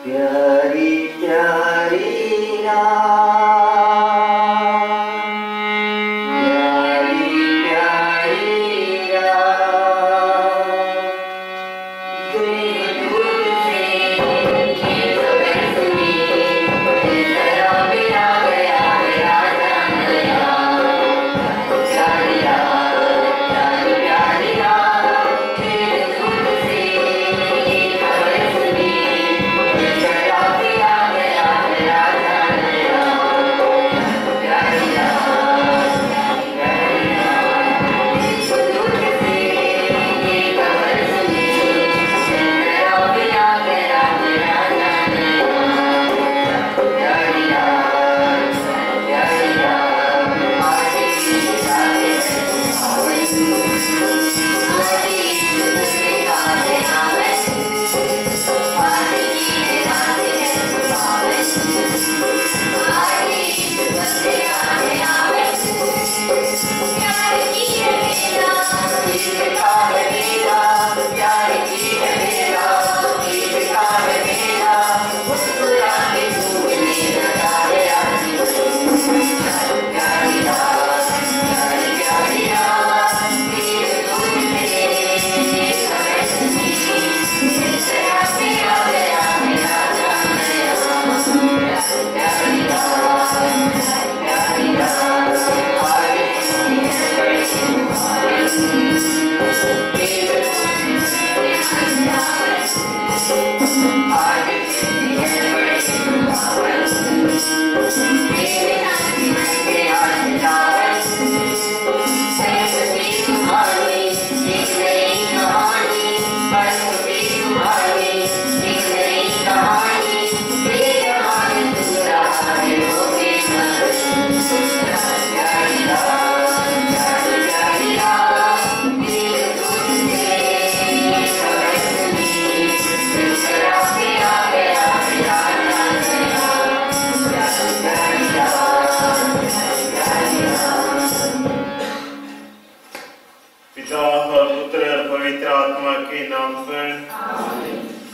प्यारी प्यारी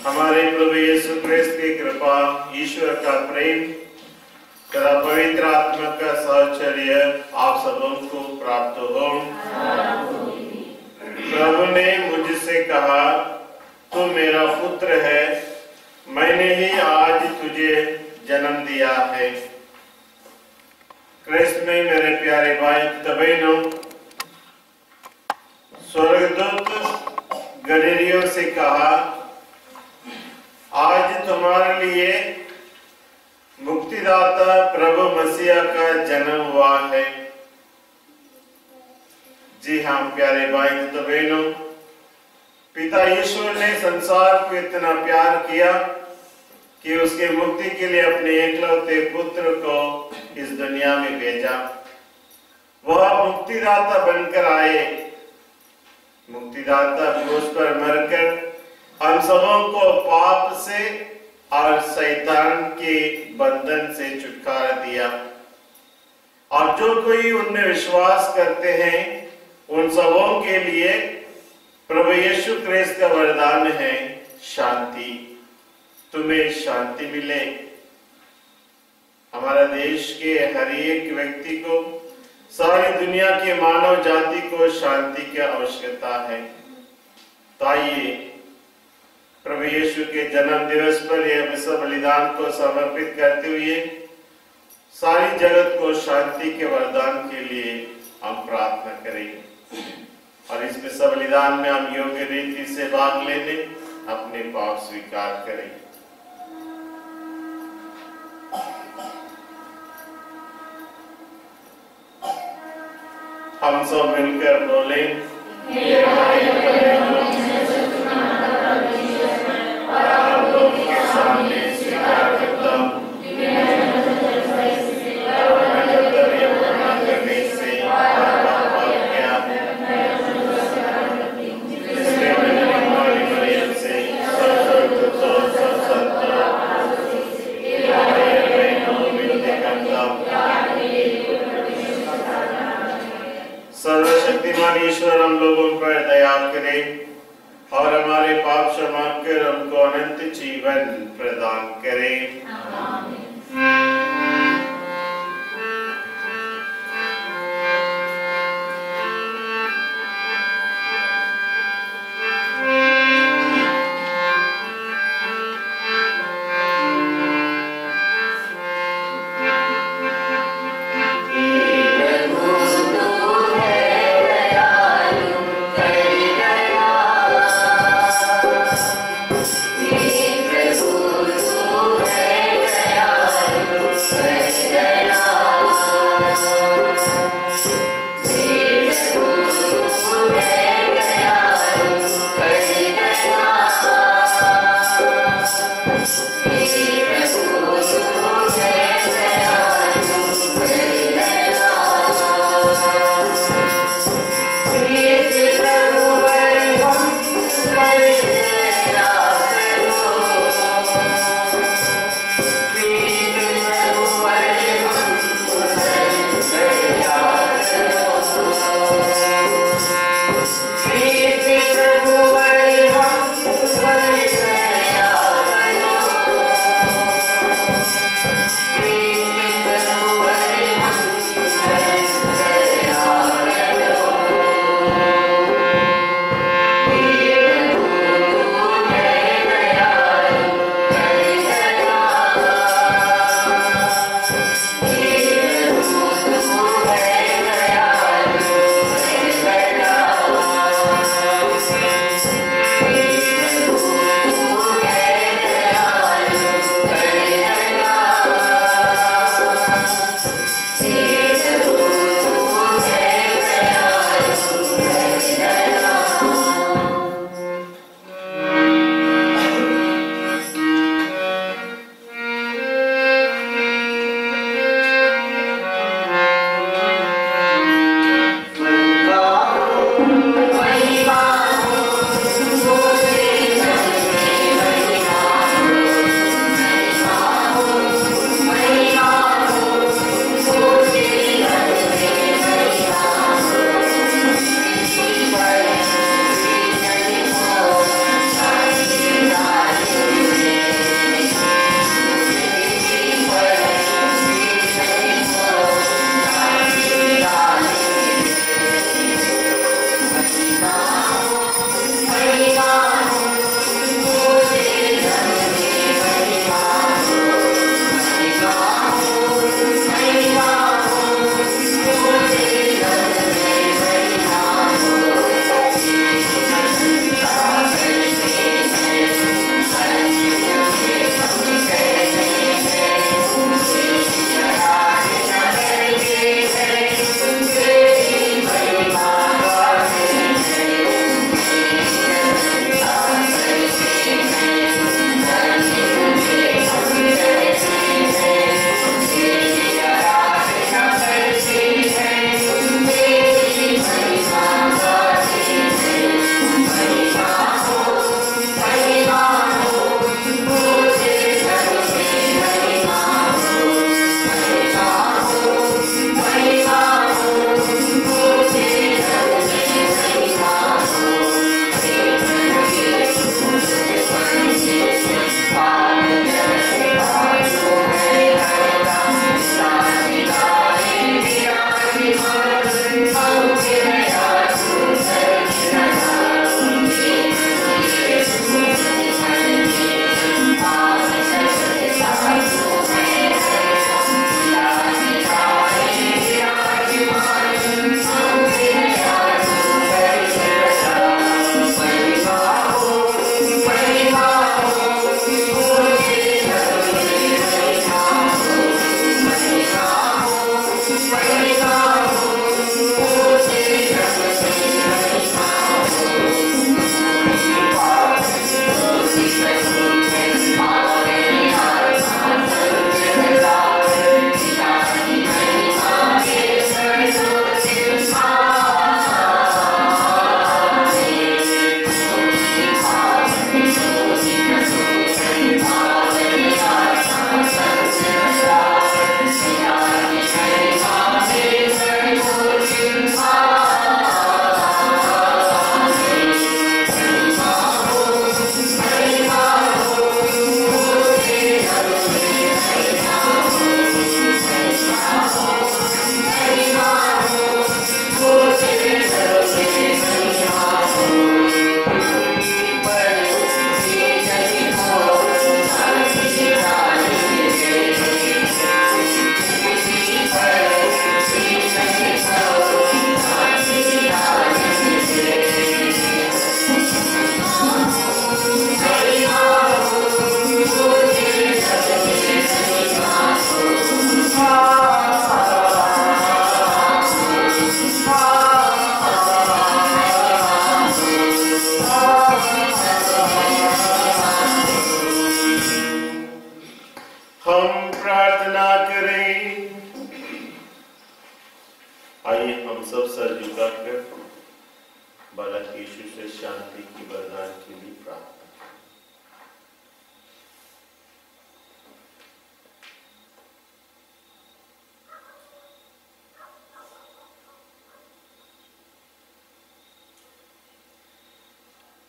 हमारे प्रभु यीशु क्रिस्त की कृपा, ईश्वर का प्रेम तथा पवित्र आत्मा का साहचर्य आप सबों को प्राप्त हो। प्रभु ने मुझसे कहा, तू मेरा पुत्र है, मैंने ही आज तुझे जन्म दिया है। क्रिस्त में मेरे प्यारे भाई बहनों, स्वर्गदूत गलीलियों से कहा, आज तुम्हारे लिए मुक्तिदाता प्रभु मसीहा का जन्म हुआ है। जी हाँ प्यारे भाई बहनों, पिता ईश्वर ने संसार को इतना प्यार किया कि उसके मुक्ति के लिए अपने एकलौते पुत्र को इस दुनिया में भेजा। वह मुक्तिदाता बनकर आए, मुक्तिदाता क्रूस पर मरकर हम सबों को पाप से और शैतान के बंधन से छुटकारा दिया। और जो कोई उनमें विश्वास करते हैं उन सबों के लिए प्रभु यीशु क्रिस्त का वरदान है शांति। तुम्हें शांति मिले। हमारा देश के हर एक व्यक्ति को, सारी दुनिया के मानव जाति को शांति की आवश्यकता है। तो आइए प्रभु यीशु के जन्म दिवस पर यह विश्व बलिदान को समर्पित करते हुए सारी जगत को शांति के वरदान के लिए हम प्रार्थना करें और इस विश्व बलिदान में हम योग्य रीति से भाग लेने अपने पाप स्वीकार करें। हम सब मिलकर बोले, सामने स्वीकार करता हूं करने से सर्वशक्तिमान ईश्वर हम लोगों पर दया करे परमेश्वर उनको अनंत जीवन प्रदान करे। Thank you.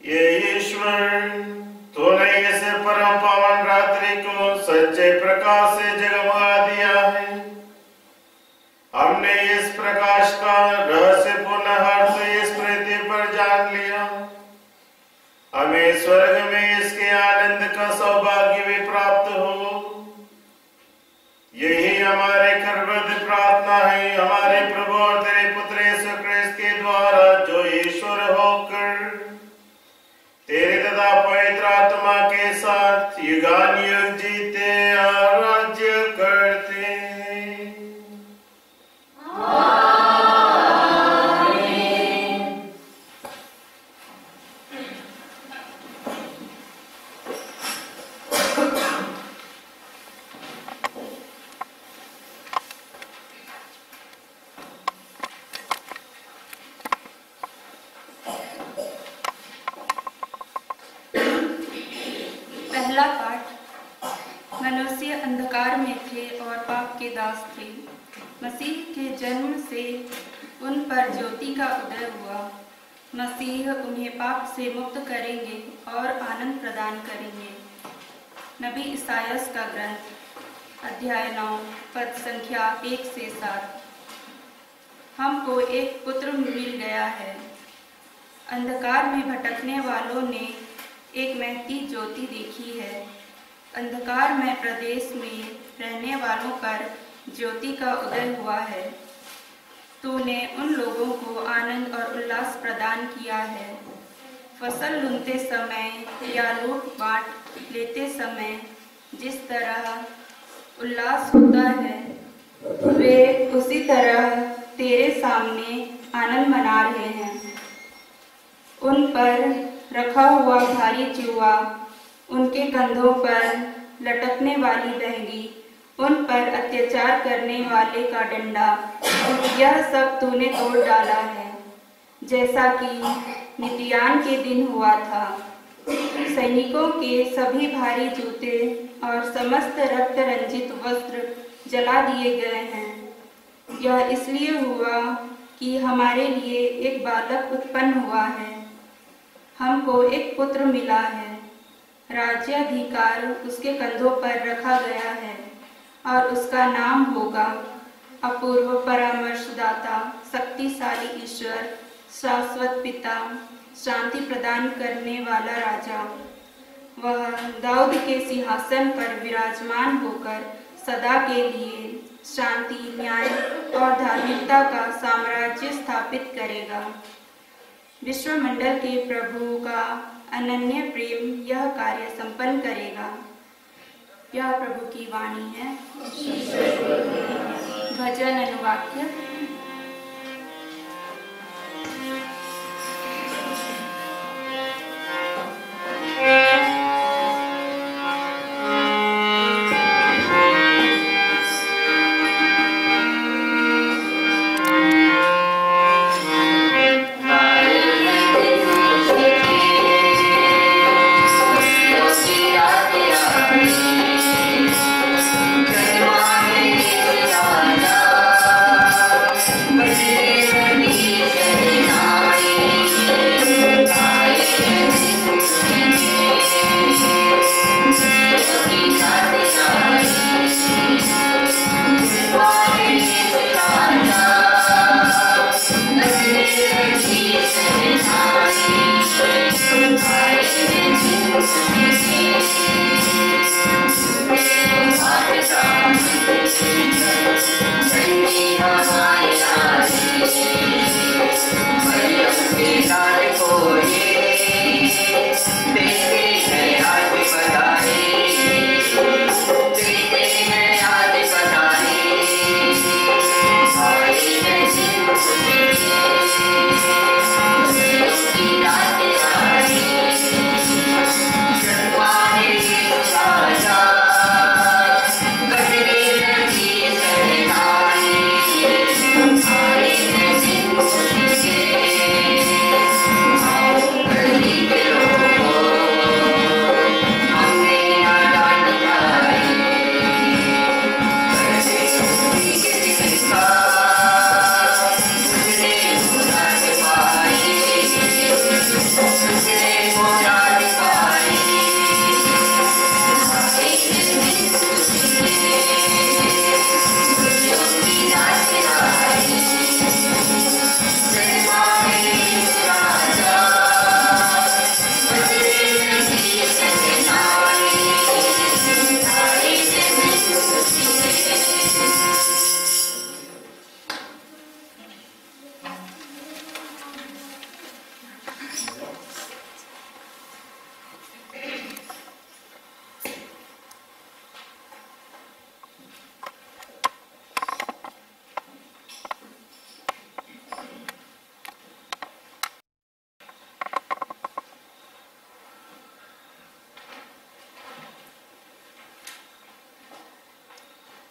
ये ईश्वर, तूने इस परम पावन रात्रि को सच्चे प्रकाश से जगमगा दिया है। हमने इस प्रकाश का रहस्यपूर्ण अर्थ इस पृथ्वी पर जान लिया। हमें स्वर्ग में इसके आनंद का सौभाग्य भी प्राप्त हो। यही हमारे करबद्ध प्रार्थना है हमारे प्रभु और तेरे पुत्र यीशु ख्रीस्त के द्वारा, जो ईश्वर होकर तेरे तथा पवित्र आत्मा के साथ युगानुयुग जीते और राज्य करते हैं। पहला पाठ। मनुष्य अंधकार में थे और पाप के दास थे। मसीह के जन्म से उन पर ज्योति का उदय हुआ। मसीह उन्हें पाप से मुक्त करेंगे और आनंद प्रदान करेंगे। नबी इसायास का ग्रंथ अध्याय 9 पद संख्या 1 से 7। हमको एक पुत्र मिल गया है। अंधकार में भटकने वालों ने एक महती ज्योति देखी है। अंधकार में प्रदेश में रहने वालों पर ज्योति का उदय हुआ है। तूने उन लोगों को आनंद और उल्लास प्रदान किया है। फसल लूटते समय या लूट बांट लेते समय जिस तरह उल्लास होता है, वे उसी तरह तेरे सामने आनंद मना रहे हैं। उन पर रखा हुआ भारी चिउआ, उनके कंधों पर लटकने वाली बहंगी, उन पर अत्याचार करने वाले का डंडा, यह सब तूने तोड़ डाला है, जैसा कि मिदियान के दिन हुआ था। सैनिकों के सभी भारी जूते और समस्त रक्त रंजित वस्त्र जला दिए गए हैं। यह इसलिए हुआ कि हमारे लिए एक बालक उत्पन्न हुआ है, हमको एक पुत्र मिला है। राज्याधिकार उसके कंधों पर रखा गया है और उसका नाम होगा अपूर्व परामर्शदाता, शक्तिशाली ईश्वर, शाश्वत पिता, शांति प्रदान करने वाला राजा। वह दाऊद के सिंहासन पर विराजमान होकर सदा के लिए शांति, न्याय और धार्मिकता का साम्राज्य स्थापित करेगा। विश्वमंडल के प्रभु का अनन्य प्रेम यह कार्य संपन्न करेगा। यह प्रभु की वाणी है। भजन अनुवाक्य। Jai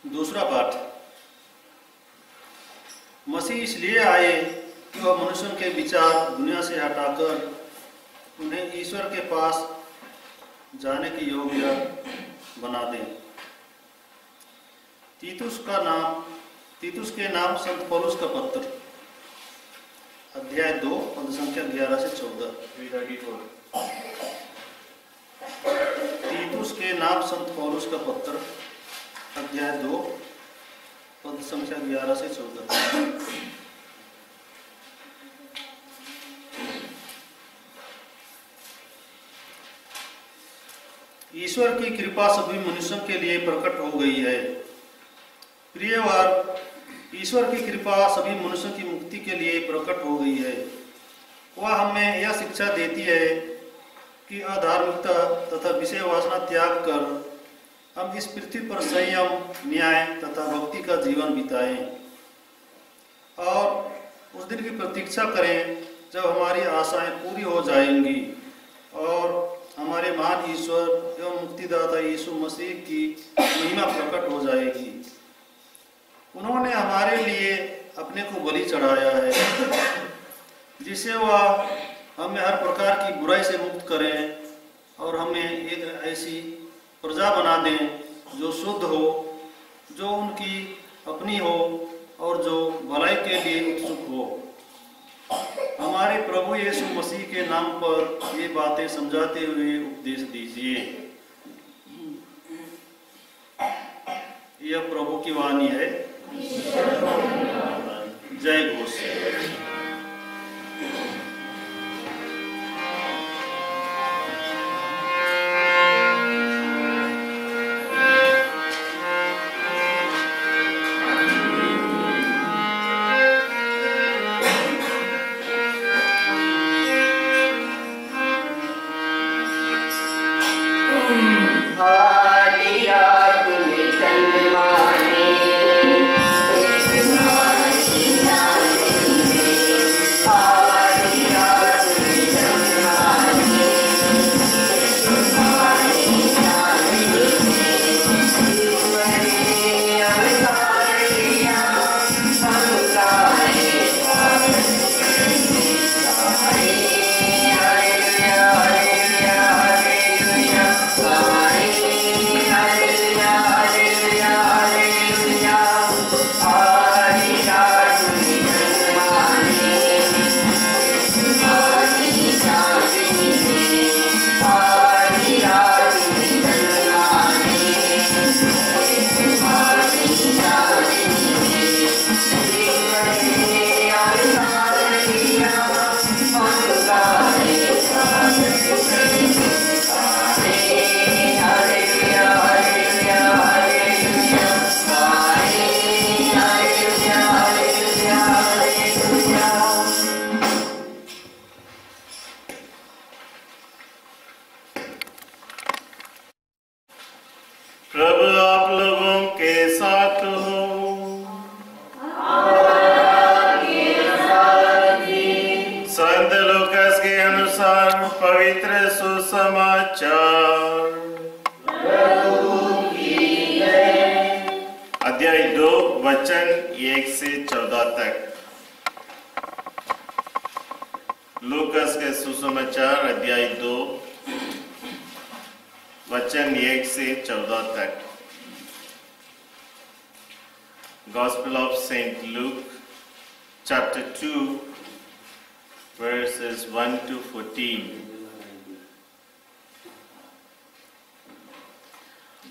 दूसरा पाठ। मसीह इसलिए आए कि वह मनुष्यों के विचार दुनिया से हटाकर उन्हें ईश्वर के पास जाने की योग्य बना दें। तीतुस के नाम संत पौलुस का पत्र, अध्याय 2 पद संख्या 11 से 14। तीतुस के नाम संत पौलुस का पत्र, अध्याय 2 पद संख्या 11 से 14। ईश्वर की कृपा सभी मनुष्यों के लिए प्रकट हो गई है। प्रियवार, ईश्वर की कृपा सभी मनुष्यों की मुक्ति के लिए प्रकट हो गई है। वह हमें यह शिक्षा देती है कि अधार्मिकता तथा विषय वासना त्याग कर हम इस पृथ्वी पर संयम, न्याय तथा भक्ति का जीवन बिताएं और उस दिन की प्रतीक्षा करें जब हमारी आशाएं पूरी हो जाएंगी और हमारे महान ईश्वर एवं मुक्तिदाता यीशु मसीह की महिमा प्रकट हो जाएगी। उन्होंने हमारे लिए अपने को बलि चढ़ाया है, जिससे वह हमें हर प्रकार की बुराई से मुक्त करें और हमें एक ऐसी प्रजा बना दें जो शुद्ध हो, जो उनकी अपनी हो और जो भलाई के लिए उत्सुक हो। हमारे प्रभु यीशु मसीह के नाम पर ये बातें समझाते हुए उपदेश दीजिए। यह प्रभु की वाणी है। जय घोष। प्रभु आप लोगों के साथ हो। संत लूकास के अनुसार पवित्र सुसमाचार। अध्याय 2 वचन 1 से 14 तक। लूकास के सुसमाचार अध्याय 2 वचन 1 से 14 तक। Gospel of Saint Luke, chapter 2, verses 1 to 14.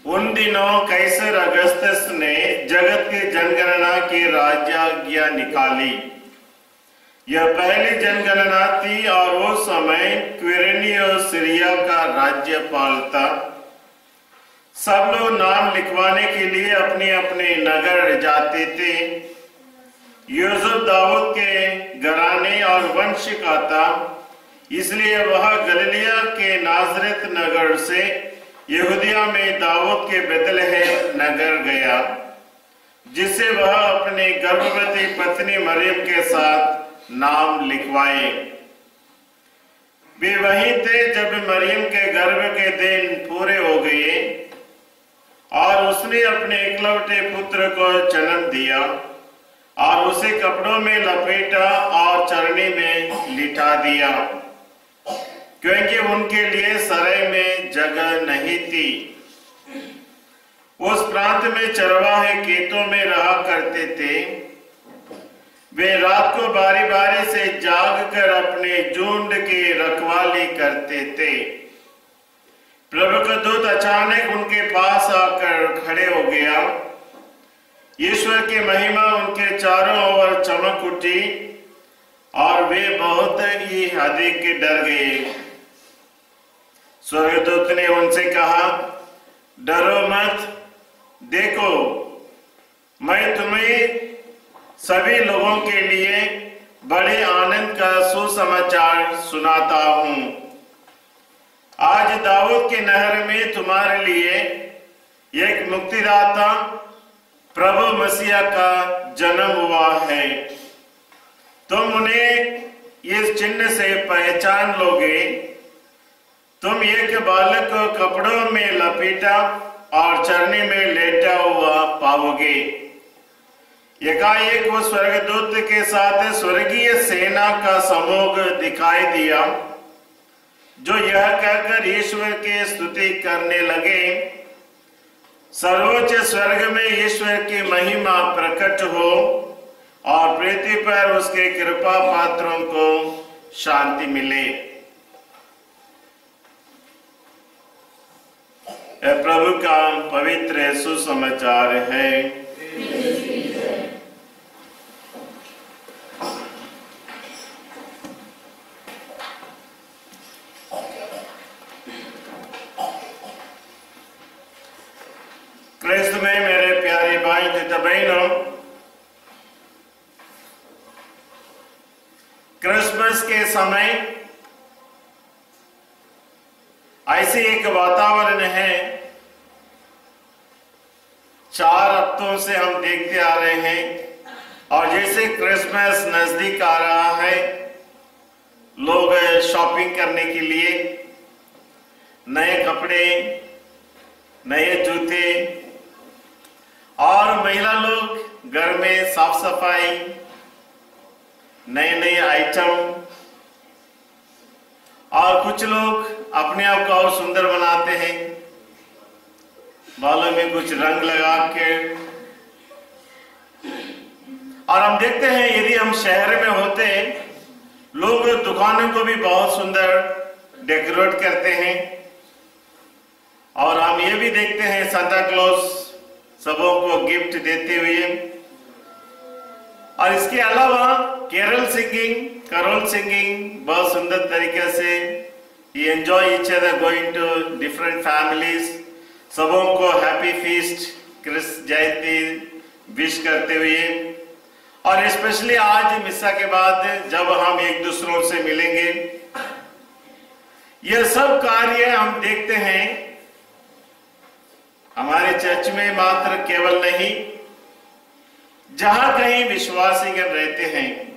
उन दिनों कैसर अगस्तस ने जगत की जनगणना की राज्याज्ञा निकाली। यह पहली जनगणना थी और वो समय क्विरिनियुस सीरिया का राज्यपाल था। सब लोग नाम लिखवाने के लिए अपने अपने नगर जाते थे। यूसुफ दाऊद के घराने और वंश का था, इसलिए वह गलीलिया के नाजरेत नगर से यहूदिया में दाऊद के बेतलहम नगर गया, जिससे वह अपने गर्भवती पत्नी मरियम के साथ नाम लिखवाए। वे वहीं थे जब मरियम के गर्भ के दिन पूरे हो गए और उसने उसने अपने इकलौते पुत्र को जन्म दिया और उसे कपड़ों में लपेटा और चरनी में लिटा दिया, क्योंकि उनके लिए सराय में जगह नहीं थी। उस प्रांत में चरवाहे खेतों में रहा करते थे। वे रात को बारी बारी से जाग कर अपने झुंड की रखवाली करते थे। प्रभु का दूत अचानक उनके पास आकर खड़े हो गया। ईश्वर की महिमा उनके चारों ओर चमक उठी और वे बहुत ही अधिक डर गए। स्वर्गदूत ने उनसे कहा, डरो मत, देखो मैं तुम्हें सभी लोगों के लिए बड़े आनंद का सुसमाचार सुनाता हूं। आज दाऊद के नगर में तुम्हारे लिए एक मुक्तिदाता प्रभु मसीहा का जन्म हुआ है। तुम उन्हें इस चिन्ह से पहचान लोगे। तुम एक बालक को कपड़ों में लपेटा और चरनी में लेटा हुआ पाओगे। एकाएक वो स्वर्गदूत के साथ स्वर्गीय सेना का समूह दिखाई दिया, जो यह कहकर ईश्वर की स्तुति करने लगे, सर्वोच्च स्वर्ग में ईश्वर की महिमा प्रकट हो और पृथ्वी पर उसके कृपा पात्रों को शांति मिले। यह प्रभु का पवित्र सुसमाचार है। क्रिस्त में मेरे प्यारे भाई तथा बहनों, क्रिसमस के समय ऐसे एक वातावरण है। 4 हफ्तों से हम देखते आ रहे हैं और जैसे क्रिसमस नजदीक आ रहा है, लोग शॉपिंग करने के लिए नए कपड़े, नए जूते और महिला लोग घर में साफ सफाई, नए नए आइटम, और कुछ लोग अपने आप को और सुंदर बनाते हैं, बालों में कुछ रंग लगा के। और हम देखते हैं यदि हम शहर में होते, लोग दुकानों को भी बहुत सुंदर डेकोरेट करते हैं। और हम ये भी देखते हैं सांता क्लॉज सबों को गिफ्ट देते हुए। और इसके अलावा कैरल सिंगिंग बहुत सुंदर तरीके से ये enjoy each other, going to different families, सबों को happy feast Krist Jayanti wish करते हुए। और स्पेशली आज मिसा के बाद जब हम एक दूसरों से मिलेंगे, यह सब कार्य हम देखते हैं हमारे चर्च में मात्र केवल नहीं, जहां कहीं विश्वासीगण रहते हैं,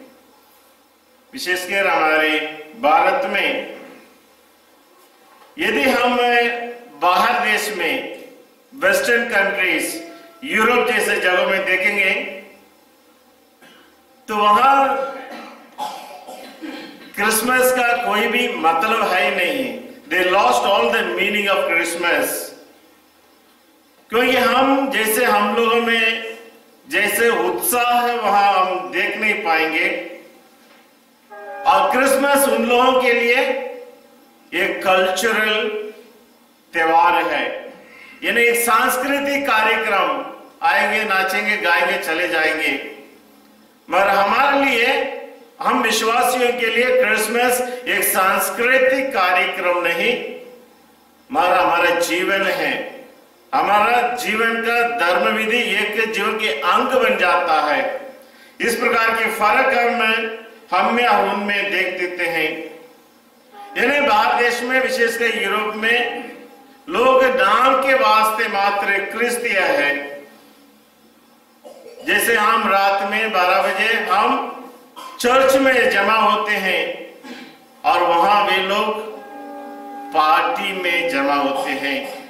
विशेषकर हमारे भारत में। यदि हम बाहर देश में, वेस्टर्न कंट्रीज, यूरोप जैसे जगहों में देखेंगे, तो वहां क्रिसमस का कोई भी मतलब है ही नहीं। They lost all the meaning of Christmas. क्योंकि हम लोगों में जैसे उत्साह है वहां हम देख नहीं पाएंगे। और क्रिसमस उन लोगों के लिए एक कल्चरल त्योहार है, यानी एक सांस्कृतिक कार्यक्रम। आएंगे, नाचेंगे, गाएंगे, चले जाएंगे। मगर हमारे लिए, हम विश्वासियों के लिए क्रिसमस एक सांस्कृतिक कार्यक्रम नहीं, मगर हमारा जीवन है। हमारा जीवन का धर्म विधि एक जीवन के अंग बन जाता है। इस प्रकार के फर्क हम में और उनमें देख देते हैं। यानी भारत देश में, विशेषकर यूरोप में, लोग नाम के वास्ते मात्र क्रिस्तीय है। जैसे हम रात में 12 बजे हम चर्च में जमा होते हैं और वहां वे लोग पार्टी में जमा होते हैं।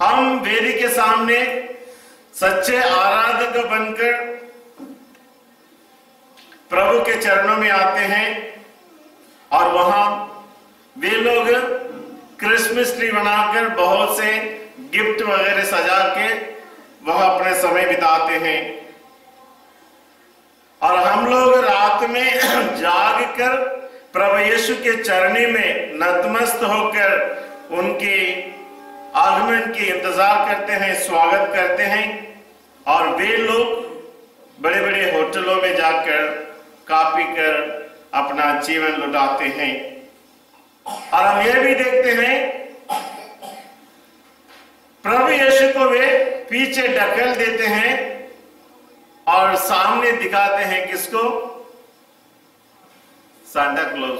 हम वेदी के सामने सच्चे आराधक बनकर प्रभु के चरणों में आते हैं और वहां वे लोग क्रिसमस ट्री बनाकर बहुत से गिफ्ट वगैरह सजा के वह अपने समय बिताते हैं और हम लोग रात में जाग कर प्रभु यीशु के चरणी में नतमस्त होकर उनके आगमन के इंतजार करते हैं, स्वागत करते हैं। और वे लोग बड़े बड़े होटलों में जाकर खा पी कर अपना जीवन लुटाते हैं। और हम यह भी देखते हैं प्रभु यीशु को वे पीछे ढकेल देते हैं और सामने दिखाते हैं किसको? सांता क्लॉज,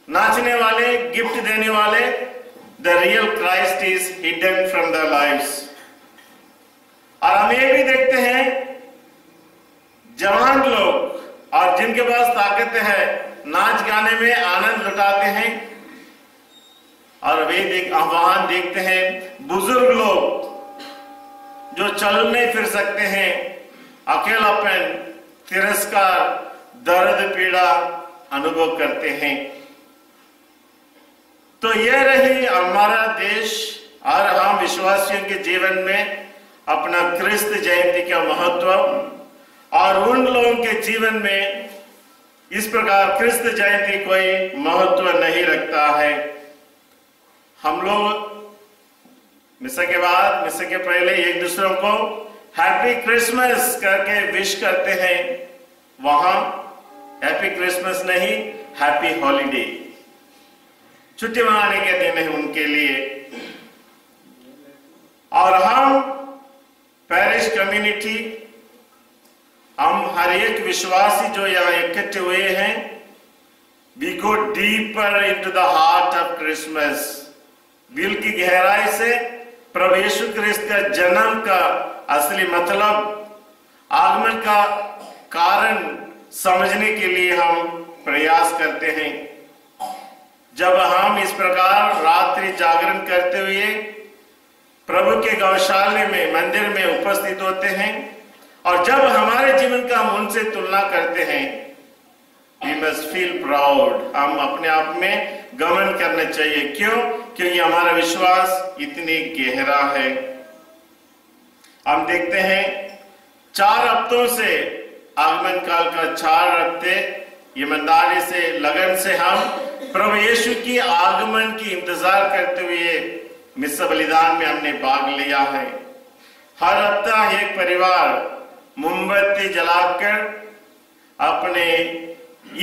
नाचने वाले, गिफ्ट देने वाले। The real Christ is hidden from the lives. और हम ये भी देखते हैं जवान लोग और जिनके पास ताकत है नाच गाने में आनंद लुटाते हैं। और वे वहां देखते हैं बुजुर्ग लोग जो चल नहीं फिर सकते हैं, अकेलापन, तिरस्कार, दर्द, पीड़ा अनुभव करते हैं। तो यह रही हमारा देश और हम विश्वासियों के जीवन में अपना क्रिस्त जयंती का महत्व। और उन लोगों के जीवन में इस प्रकार क्रिस्त जयंती कोई महत्व नहीं रखता है। हम लोग मिसा के बाद, मिसा के पहले एक दूसरों को हैप्पी क्रिसमस करके विश करते हैं। वहां हैप्पी क्रिसमस नहीं, हैप्पी हॉलीडे, छुट्टी मनाने के दिन है उनके लिए। और हम पैरिश कम्युनिटी, हम हर एक विश्वासी जो यहाँ इकट्ठे हुए हैं, we go deeper into the heart of Christmas. दिल की गहराई से प्रभु यीशु क्रिस्त का जन्म का असली मतलब, आगमन का कारण समझने के लिए हम प्रयास करते हैं। जब हम इस प्रकार रात्रि जागरण करते हुए प्रभु के गौशाले में, मंदिर में उपस्थित होते हैं और जब हमारे जीवन का हम उनसे तुलना करते हैं, we must feel proud। हम अपने आप में गमन करना चाहिए। क्यों? क्योंकि हमारा विश्वास इतनी गहरा है। हम देखते हैं 4 हफ्तों से, आगमन काल का 4 हफ्ते ईमानदारी से, लगन से हम प्रभु यीशु की आगमन की इंतजार करते हुए मिस्सा बलिदान में हमने भाग लिया है। हर हफ्ता एक परिवार मोमबत्ती जलाकर अपने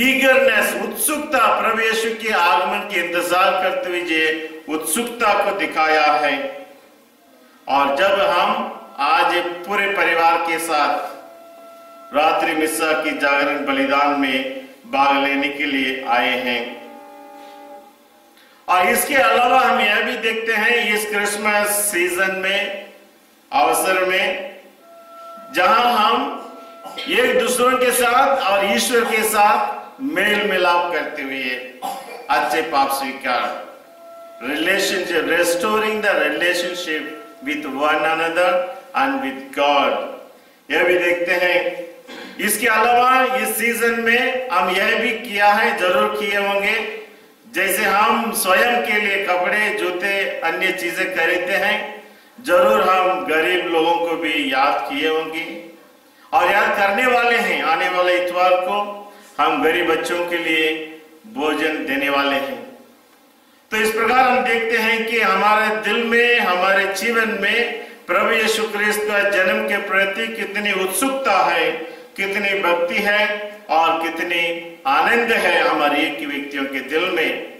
ईगरनेस, उत्सुकता, प्रभु यीशु के आगमन के इंतजार करते हुए जो उत्सुकता को दिखाया है। और जब हम आज पूरे परिवार के साथ रात्रि मिस्सा की जागरण बलिदान में भाग लेने के लिए आए हैं। और इसके अलावा हम यह भी देखते हैं इस क्रिसमस सीजन में, अवसर में, जहां हम एक दूसरों के साथ और ईश्वर के साथ मेल मिलाप करते हुए अच्छे पाप स्वीकार, relationship, restoring the relationship with one another and with God, यह भी देखते हैं। इसके अलावा इस सीजन में हम यह भी किया है, जरूर किए होंगे, जैसे हम स्वयं के लिए कपड़े, जूते, अन्य चीजें खरीदते हैं, जरूर हम गरीब लोगों को भी याद किए होंगे और याद करने वाले हैं। आने वाले इतवार को हम गरीब बच्चों के लिए भोजन देने वाले हैं। तो इस प्रकार हम देखते हैं कि हमारे दिल में, हमारे जीवन में प्रभु यीशु क्रिस्त का जन्म के प्रति कितनी उत्सुकता है, कितनी भक्ति है और कितनी आनंद है हमारे एक व्यक्तियों के दिल में।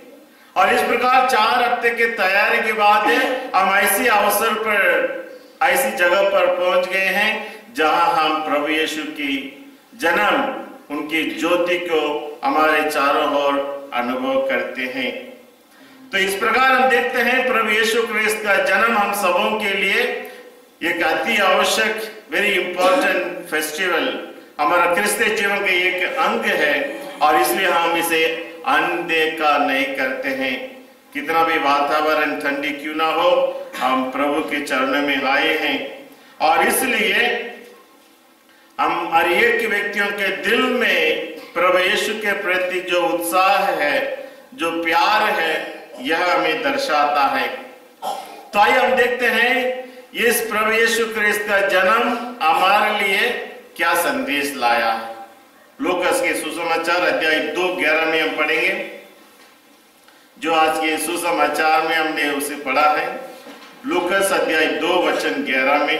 और इस प्रकार 4 हफ्ते की तैयारी के बाद हम ऐसी अवसर पर, ऐसी जगह पर पहुंच गए हैं जहां हम प्रभु यीशु की जन्म, उनकी ज्योति को हमारे चारों ओर अनुभव करते हैं। तो इस प्रकार हम देखते हैं प्रभु यीशु क्रिस्त का जन्म हम सबों के लिए एक अति आवश्यक, वेरी इंपॉर्टेंट फेस्टिवल, हमारा क्रिस्तीय जीवन का एक अंग है और इसलिए हम इसे अनदेखा नहीं करते हैं। कितना भी वातावरण ठंडी क्यों ना हो, हम प्रभु के चरणों में आए हैं। और इसलिए हम हर एक व्यक्तियों के दिल में प्रभु यीशु के प्रति जो उत्साह है, जो प्यार है, यह हमें दर्शाता है। तो आइए हम देखते हैं इस प्रभु यीशु क्रिस्त का जन्म हमारे लिए क्या संदेश लाया है। लूकास के सुसमाचार अध्याय 2:11 में हम पढ़ेंगे। जो आज के सुसमाचार में हमने उसे पढ़ा है, लूकास अध्याय 2:11 में।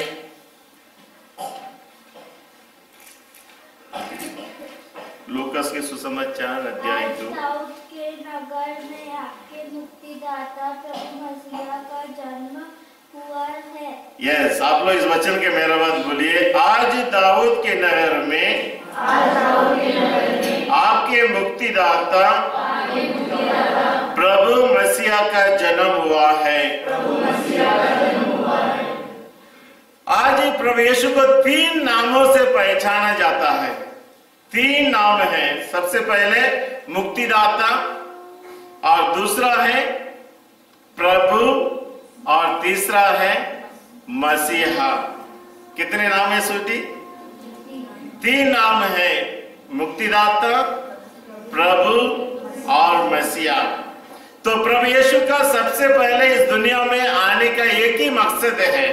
लूकास के सुसमाचार अध्याय 2। दाऊद के नगर में आपके मुक्तिदाता प्रभु मसीहा का जन्म हुआ है। यस, आप लोग इस वचन के मेरा बात बोलिए। आज दाऊद के नगर में आपके मुक्तिदाता प्रभु मसीहा का जन्म हुआ है। आज प्रभु यीशु को 3 नामों से पहचाना जाता है। 3 नाम हैं। सबसे पहले मुक्तिदाता, और दूसरा है प्रभु, और तीसरा है मसीहा। कितने नाम है सूटी? 3 नाम है, मुक्तिदाता, प्रभु और मसीहा। तो प्रभु यीशु का सबसे पहले इस दुनिया में आने का एक ही मकसद है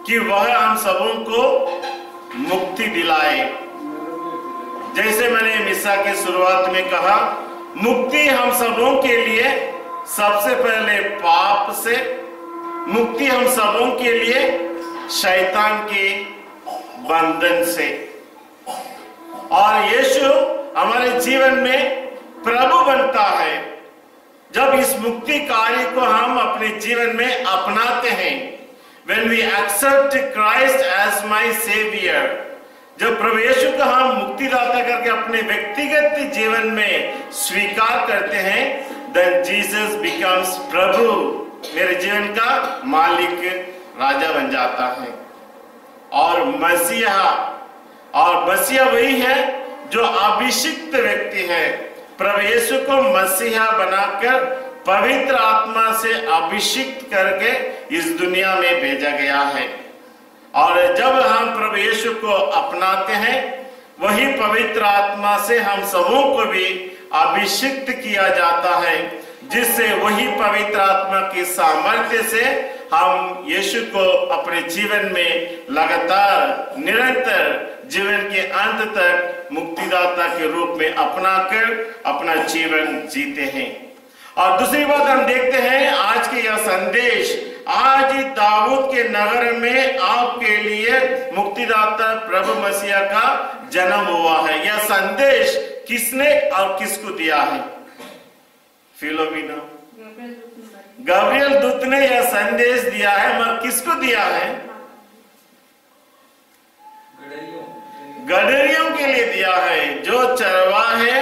कि वह हम सबों को मुक्ति दिलाए। जैसे मैंने मिसा की शुरुआत में कहा, मुक्ति हम सबों के लिए सबसे पहले पाप से, मुक्ति हम सबों के लिए शैतान के बंधन से। और यीशु हमारे जीवन में प्रभु बनता है जब इस मुक्ति कार्य को हम अपने जीवन में अपनाते हैं। When we accept Christ as my Savior, जब प्रभु यीशु को हम मुक्तिदाता करके अपने व्यक्तिगत जीवन में स्वीकार करते हैं, then Jesus becomes प्रभु, मेरे जीवन का मालिक, राजा बन जाता है। और मसीहा, और मसीहा वही है जो अभिषिक्त व्यक्ति है। प्रभु यीशु को मसीहा बनाकर पवित्र आत्मा से अभिषिक्त करके इस दुनिया में भेजा गया है। और जब हम प्रभु यीशु को अपनाते हैं, वही पवित्र आत्मा से हम सबों को भी अभिषिक्त किया जाता है, जिससे वही पवित्र आत्मा की सामर्थ्य से हम यीशु को अपने जीवन में लगातार निरंतर जीवन के अंत तक मुक्तिदाता के रूप में अपनाकर अपना जीवन जीते हैं। और दूसरी बात हम देखते हैं आज के यह संदेश, आज दाऊद के नगर में आपके लिए मुक्तिदाता प्रभु मसीहा का जन्म हुआ है। यह संदेश किसने और किसको दिया है? फिलोमिना, गब्रियल दूत ने यह संदेश दिया है, मगर किसको दिया है? गडरियों के लिए दिया है, जो चरवाहे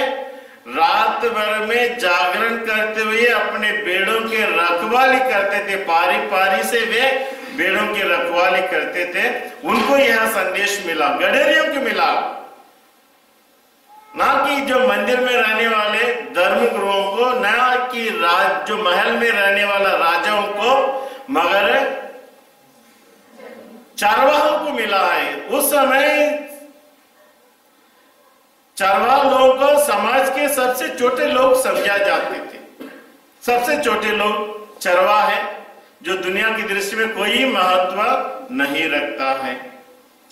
रात भर में जागरण करते हुए अपने भेड़ों के रखवाली करते थे। पारी पारी से वे भेड़ों की रखवाली करते थे, उनको यह संदेश मिला, गडरियों को मिला। ना कि जो मंदिर में रहने वाले धर्मगुरुओं को, ना कि जो महल में रहने वाला राजाओं को, मगर चरवाहों को मिला है। उस समय चरवाहा लोगों को समाज के सबसे छोटे लोग समझा जाते थे। सबसे छोटे लोग चरवाहा है, जो दुनिया की दृष्टि में कोई महत्व नहीं रखता है।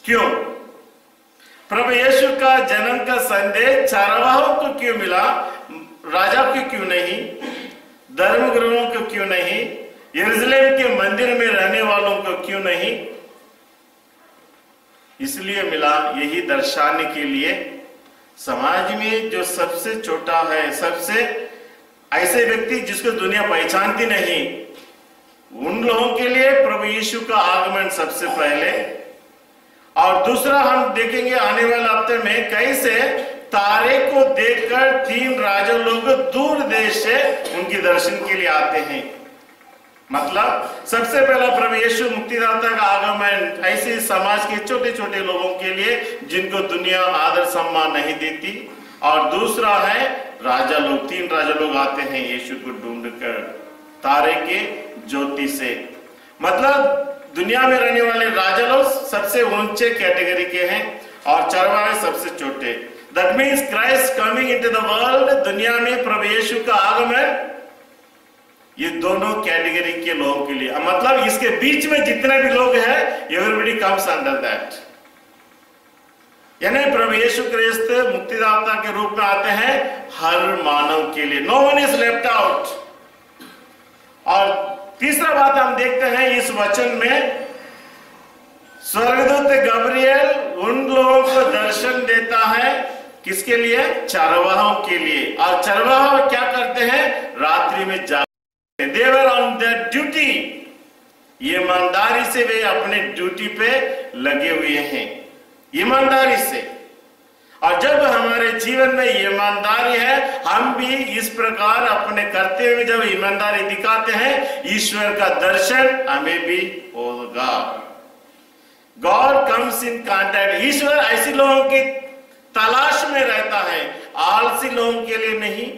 क्यों? प्रभु यीशु का जन्म का संदेश चरवाहों को क्यों मिला? राजा को क्यों नहीं? धर्मगुरुओं को क्यों नहीं? यरूशलेम के मंदिर में रहने वालों को क्यों नहीं? इसलिए मिला, यही दर्शाने के लिए समाज में जो सबसे छोटा है, सबसे ऐसे व्यक्ति जिसको दुनिया पहचानती नहीं, उन लोगों के लिए प्रभु यीशु का आगमन सबसे पहले। और दूसरा हम देखेंगे आने वाले हफ्ते में कैसे तारे को देखकर 3 राजा लोग दूर देश से उनके दर्शन के लिए आते हैं। मतलब सबसे पहला प्रभु यीशु मुक्तिदाता का आगमन ऐसे समाज के छोटे छोटे लोगों के लिए जिनको दुनिया आदर सम्मान नहीं देती, और दूसरा है राजा लोग, 3 राजा लोग आते हैं यीशु को ढूंढकर तारे के ज्योति से। मतलब दुनिया में रहने वाले राजा लोग सबसे ऊंचे कैटेगरी के हैं और चरवाहे सबसे छोटे। That means Christ coming into the world, दुनिया में प्रभु यीशु का आगमन ये दोनों कैटेगरी के लोगों के लिए, मतलब इसके बीच में जितने भी लोग हैं एवरीबॉडी कम्स अंडर दैट। यानी प्रभु यीशु क्रिस्त मुक्तिदाता के रूप में आते हैं हर मानव के लिए, no one is left out. और तीसरा बात हम देखते हैं इस वचन में, स्वर्गदूत गब्रिएल उन लोगों को दर्शन देता है, किसके लिए? चरवाहों के लिए। और चरवाहा क्या करते हैं? रात्रि में जागते। They were on their duty, ईमानदारी से वे अपने ड्यूटी पे लगे हुए हैं, ईमानदारी से। और जब हमारे जीवन में ईमानदारी है, हम भी इस प्रकार अपने करते हुए जब ईमानदारी दिखाते हैं, ईश्वर का दर्शन हमें भी होगा। God comes in contact. ईश्वर ऐसे लोगों की तलाश में रहता है, आलसी लोगों के लिए नहीं,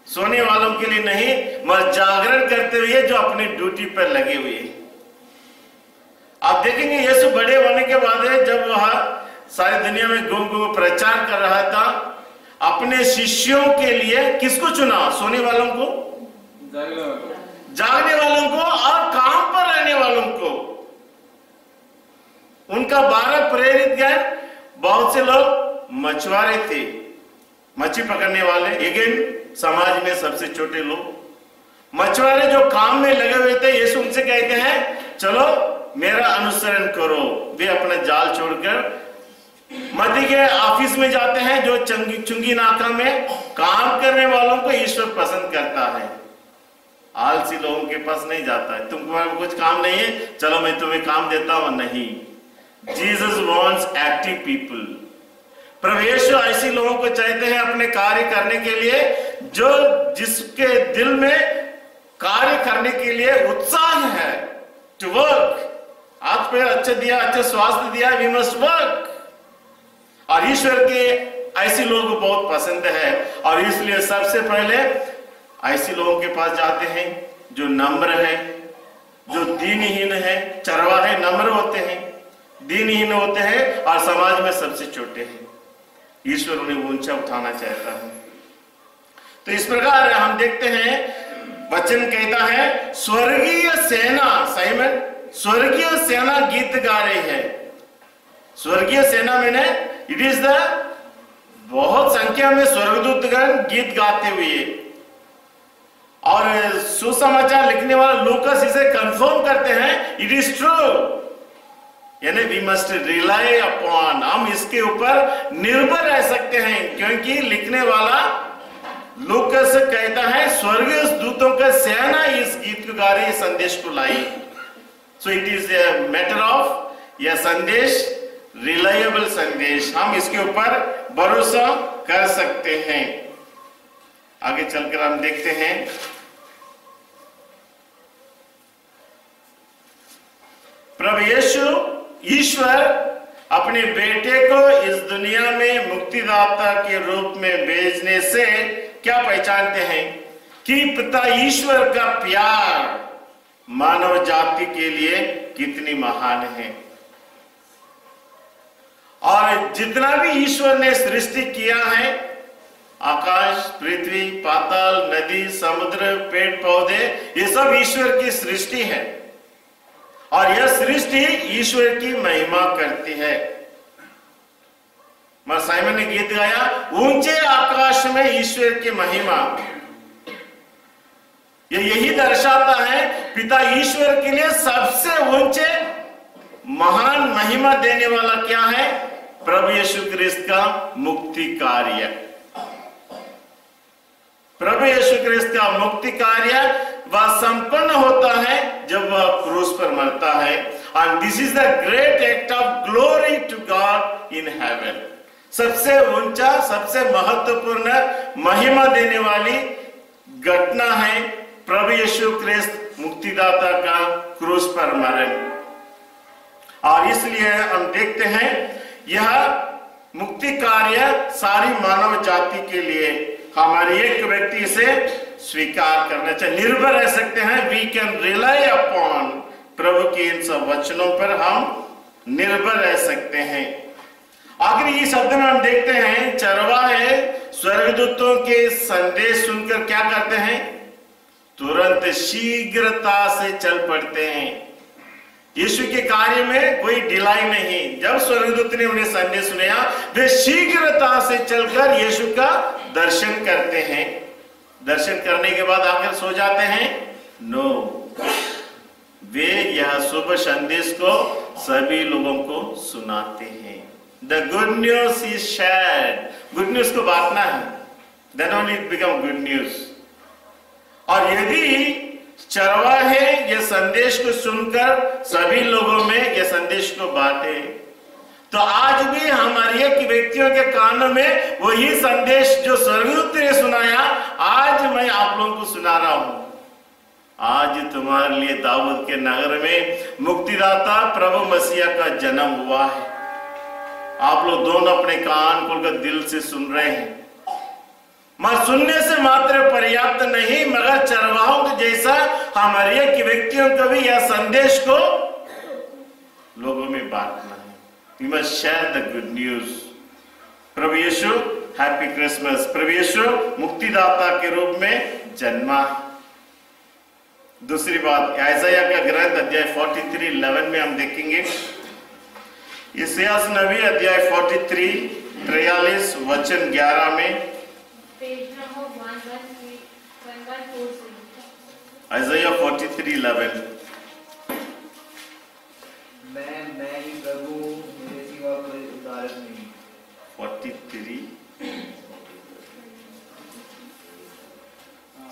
सोने वालों के लिए नहीं, मगर जागरण करते हुए जो अपनी ड्यूटी पर लगे हुए हैं। आप देखेंगे यीशु बड़े होने के बाद जब वह सारी दुनिया में घूम घूम प्रचार कर रहा था, अपने शिष्यों के लिए किसको चुना? सोने वालों को, जागने वालों को और काम पर रहने वालों को। उनका 12 प्रेरित गण, बहुत से लोग मछुआरे थे, मछली पकड़ने वाले, अगेन समाज में सबसे छोटे लोग, मछुआरे जो काम में लगे हुए थे। यीशु उनसे कहते हैं चलो मेरा अनुसरण करो। वे अपना जाल छोड़कर मदी के ऑफिस में जाते हैं, जो चुंगी नाका में काम करने वालों को ईश्वर पसंद करता है, आलसी लोगों के पास नहीं जाता है। तुम्हारे कुछ काम नहीं है, चलो मैं तुम्हें काम देता हूं, नहीं। Jesus wants active people. प्रभु यीशु ऐसे लोगों को चाहते हैं अपने कार्य करने के लिए, जो जिसके दिल में कार्य करने के लिए उत्साह है, टू वर्क। आज पे अच्छा दिया, अच्छा स्वास्थ्य दिया, वी मस्ट वर्क। और ईश्वर के ऐसे लोगों को बहुत पसंद है, और इसलिए सबसे पहले ऐसे लोगों के पास जाते हैं जो नम्र है, जो दीनहीन है। चरवाहे नम्र होते हैं, दीनहीन होते हैं और समाज में सबसे छोटे हैं। ईश्वर उन्हें ऊंचा उठाना चाहता है। तो इस प्रकार हम देखते हैं, वचन कहता है स्वर्गीय सेना, सही में स्वर्गीय सेना गीत गा रही है। स्वर्गीय सेना में इट इज द, बहुत संख्या में स्वर्गदूतगण गीत गाते हुए। और सुसमाचार लिखने वाला लूकास इसे कंफर्म करते हैं, इट इज ट्रू। यानी वी मस्ट रिलाई अपॉन, हम इसके ऊपर निर्भर रह सकते हैं, क्योंकि लिखने वाला लूकास कहता है स्वर्गीय दूतों का सेना इस गीत को गा रही, संदेश को लाई। So it is a matter of, यह संदेश रिलायबल संदेश, हम इसके ऊपर भरोसा कर सकते हैं। आगे चलकर हम देखते हैं प्रभु यीशु ईश्वर अपने बेटे को इस दुनिया में मुक्तिदाता के रूप में भेजने से क्या पहचानते हैं कि पिता ईश्वर का प्यार मानव जाति के लिए कितनी महान है। और जितना भी ईश्वर ने सृष्टि किया है, आकाश, पृथ्वी, पाताल, नदी, समुद्र, पेड़ पौधे, ये सब ईश्वर की सृष्टि है। और यह सृष्टि ईश्वर की महिमा करती है। साइमन ने गीत गाया, ऊंचे आकाश में ईश्वर की महिमा। यही दर्शाता है पिता ईश्वर के लिए सबसे ऊंचे महान महिमा देने वाला क्या है? प्रभु यीशु क्रिस्त का मुक्ति कार्य। प्रभु यीशु क्रिस्त का मुक्ति कार्य वह संपन्न होता है जब वह क्रूस पर मरता है। And this is the great act of glory to God in heaven. सबसे ऊंचा, सबसे महत्वपूर्ण महिमा देने वाली घटना है प्रभु यीशु क्रिस्त मुक्तिदाता का क्रूस पर मरण। और इसलिए हम देखते हैं यह मुक्ति कार्य सारी मानव जाति के लिए हमारे एक व्यक्ति इसे स्वीकार करना चाहिए, निर्भर रह सकते हैं। वी कैन रिलाई अपॉन, प्रभु के इन सब वचनों पर हम निर्भर रह सकते हैं। आखिर ये शब्द में हम देखते हैं चरवाहे स्वर्गदूतों के संदेश सुनकर क्या करते हैं? तुरंत शीघ्रता से चल पड़ते हैं। यीशु के कार्य में कोई ढिलाई नहीं। जब स्वर्गदूत ने उन्हें संदेश सुनाया, वे शीघ्रता से चलकर यीशु का दर्शन करते हैं। दर्शन करने के बाद आकर सो जाते हैं? नो, वे यह शुभ संदेश को सभी लोगों को सुनाते हैं। The good news is shared, good news को बांटना है, then only it become good news. और यदि चरवाहे ये संदेश को सुनकर सभी लोगों में ये संदेश को बांटे, तो आज भी हमारे एक व्यक्तियों के कानों में वही संदेश जो स्वर्गदूत ने सुनाया, आज मैं आप लोगों को सुना रहा हूं। आज तुम्हारे लिए दाऊद के नगर में मुक्तिदाता प्रभु मसीहा का जन्म हुआ है। आप लोग दोनों अपने कान खोलकर दिल से सुन रहे हैं। मगर सुनने से मात्र पर्याप्त नहीं, मगर चरवाहों के जैसा हमारे एक व्यक्तियों को भी यह संदेश को लोगों में बांटना है। We must share the good news. प्रभु यीशु हैप्पी क्रिसमस। प्रभु यीशु मुक्तिदाता के रूप में जन्मा। दूसरी बात, यशायाह का ग्रंथ अध्याय 43:11 में हम देखेंगे। यशायाह नबी अध्याय 43 43 वचन 11 में, यशायाह 43:11, मैं ही प्रभु, मेरे सिवा कोई उद्धारक नहीं। 43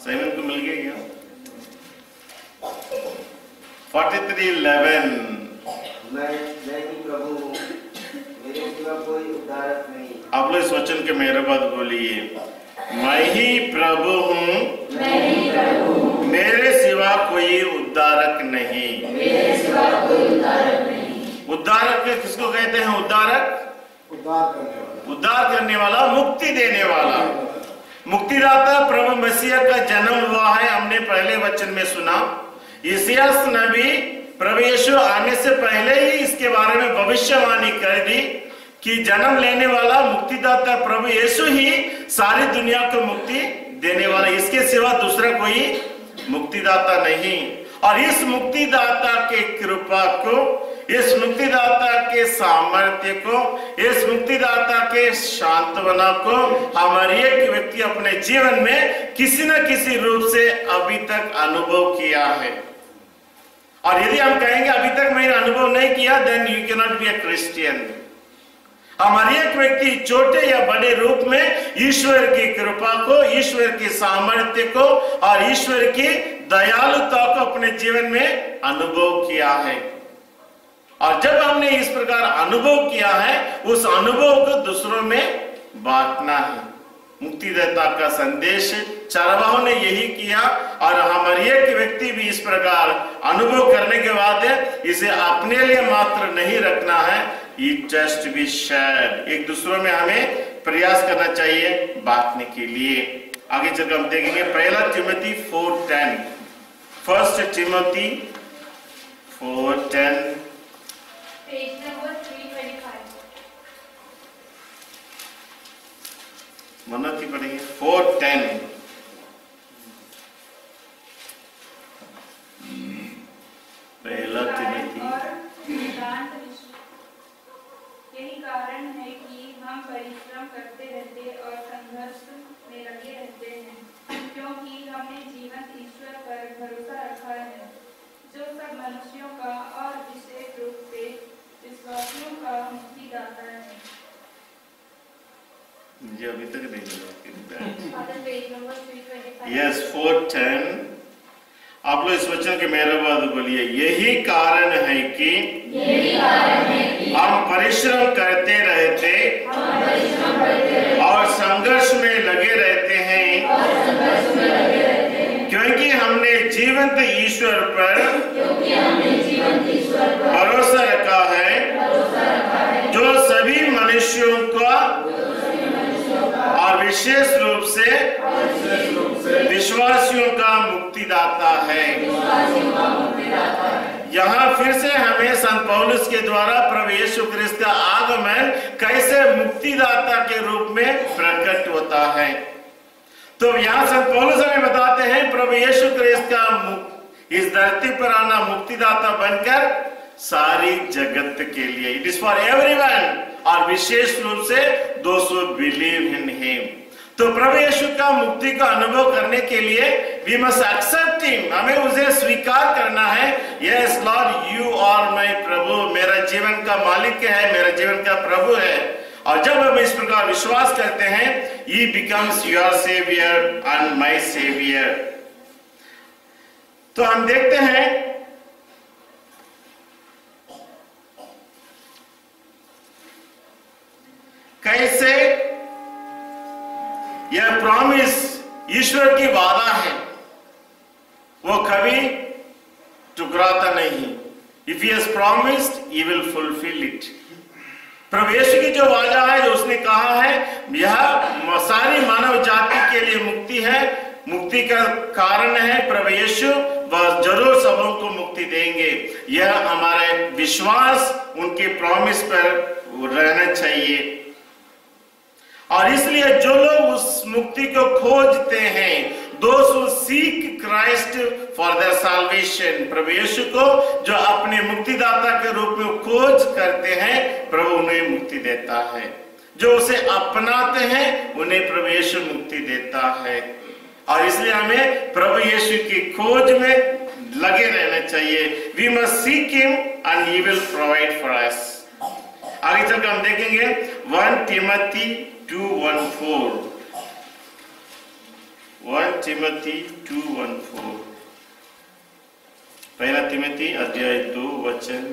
साइमन को मिल गया क्या? 43:11, मैं ही प्रभु, मेरे सिवा कोई उद्धारक नहीं। आप लोग इस वचन के मेरे बाद बोलिए, मैं ही प्रभु हूँ, मेरे सिवा कोई उद्धारक नहीं। उद्धारक किसको कहते हैं? उद्धार करने वाला, मुक्ति देने वाला। मुक्तिदाता प्रभु मसीहा का जन्म हुआ है, हमने पहले वचन में सुना। यशायाह नबी प्रभु यीशु आने से पहले ही इसके बारे में भविष्यवाणी कर दी कि जन्म लेने वाला मुक्तिदाता प्रभु यीशु ही सारी दुनिया को मुक्ति देने वाला, इसके सिवा दूसरा कोई मुक्तिदाता नहीं। और इस मुक्तिदाता के कृपा को, इस मुक्तिदाता के सामर्थ्य को, इस मुक्तिदाता के सांत्वना को हमारे एक व्यक्ति अपने जीवन में किसी न किसी रूप से अभी तक अनुभव किया है। और यदि हम कहेंगे अभी तक मैंने अनुभव नहीं किया, then you can not be a Christian. हमारे एक व्यक्ति छोटे या बड़े रूप में ईश्वर की कृपा को, ईश्वर की सामर्थ्य को और ईश्वर की दयालुता को अपने जीवन में अनुभव किया है। और जब हमने इस प्रकार अनुभव किया है, उस अनुभव को दूसरों में बांटना है। मुक्तिदाता का संदेश चरवाहों ने यही किया, और हमारे एक व्यक्ति भी इस प्रकार अनुभव करने के बाद इसे अपने लिए मात्र नहीं रखना है, इट जस्ट बी शेयर्ड। एक दूसरों में हमें प्रयास करना चाहिए बांटने के लिए। आगे चलकर हम देखेंगे 1 तिमोथी 4:10, 1 तिमोथी 4:10, पेज नंबर 325। मन्नत की पढ़ेंगे 4:10। पहला तिमोथी। यही कारण है कि हम परिश्रम करते रहते और संघर्ष में लगे रहते हैं, क्योंकि हमने जीवंत ईश्वर पर भरोसा रखा है, जो सब मनुष्यों का और विशेष रूप से विश्वासियों का मुक्तिदाता है। मुझे अभी तक नहीं मिला। Page number 325। यस, 4:10। आप लोग इस वचन के मेरे बाद बोलिए, यही कारण है कि हम परिश्रम करते रहते और संघर्ष में लगे रहते हैं, क्योंकि हमने जीवंत ईश्वर पर भरोसा रखा है, जो सभी मनुष्यों का और और विशेष रूप से विश्वासियों का मुक्तिदाता है। यहाँ फिर से हमें संत पौलुस के द्वारा प्रभु यीशु ख्रिस्त का आगमन कैसे मुक्तिदाता के रूप में प्रकट होता है। तो यहाँ संत पौलुस हमें बताते हैं प्रभु यीशु ख्रिस्त का इस धरती पर आना मुक्तिदाता बनकर सारी जगत के लिए, इट इज फॉर एवरीवन, और विशेष रूप से those who believe in him. तो प्रभु यीशु का मुक्ति का अनुभव करने के लिए वी मस्ट एक्सेप्ट हिम, हमें उसे स्वीकार करना है। Yes lord, you are my प्रभु, मेरा जीवन का मालिक है, मेरा जीवन का प्रभु है। और जब हम इस प्रकार विश्वास करते हैं, he becomes your savior and my savior। तो हम देखते हैं कैसे यह प्रॉमिस ईश्वर की वादा है, वो कभी टुकराता नहीं। If he has promised, he will fulfill it। प्रभु यीशु की जो वादा है, जो उसने कहा है, यह सारी मानव जाति के लिए मुक्ति है, मुक्ति का कारण है प्रभु यीशु, वह जरूर सबों को मुक्ति देंगे। यह हमारे विश्वास उनके प्रॉमिस पर रहना चाहिए। और इसलिए जो लोग उस मुक्ति को खोजते हैं, those who seek Christ for their salvation, प्रभु यीशु को जो अपने मुक्तिदाता के रूप में खोज करते हैं, प्रभु उन्हें मुक्ति देता है। जो उसे अपनाते हैं, उन्हें प्रभु यीशु मुक्ति देता है। और इसलिए हमें प्रभु यीशु की खोज में लगे रहना चाहिए। We must seek him and he will provide for us। आगे चलकर हम देखेंगे 1 Timothy 2:1-4। 1 Timothy 2:1-4। पहला तिमोथी अध्याय 2 वचन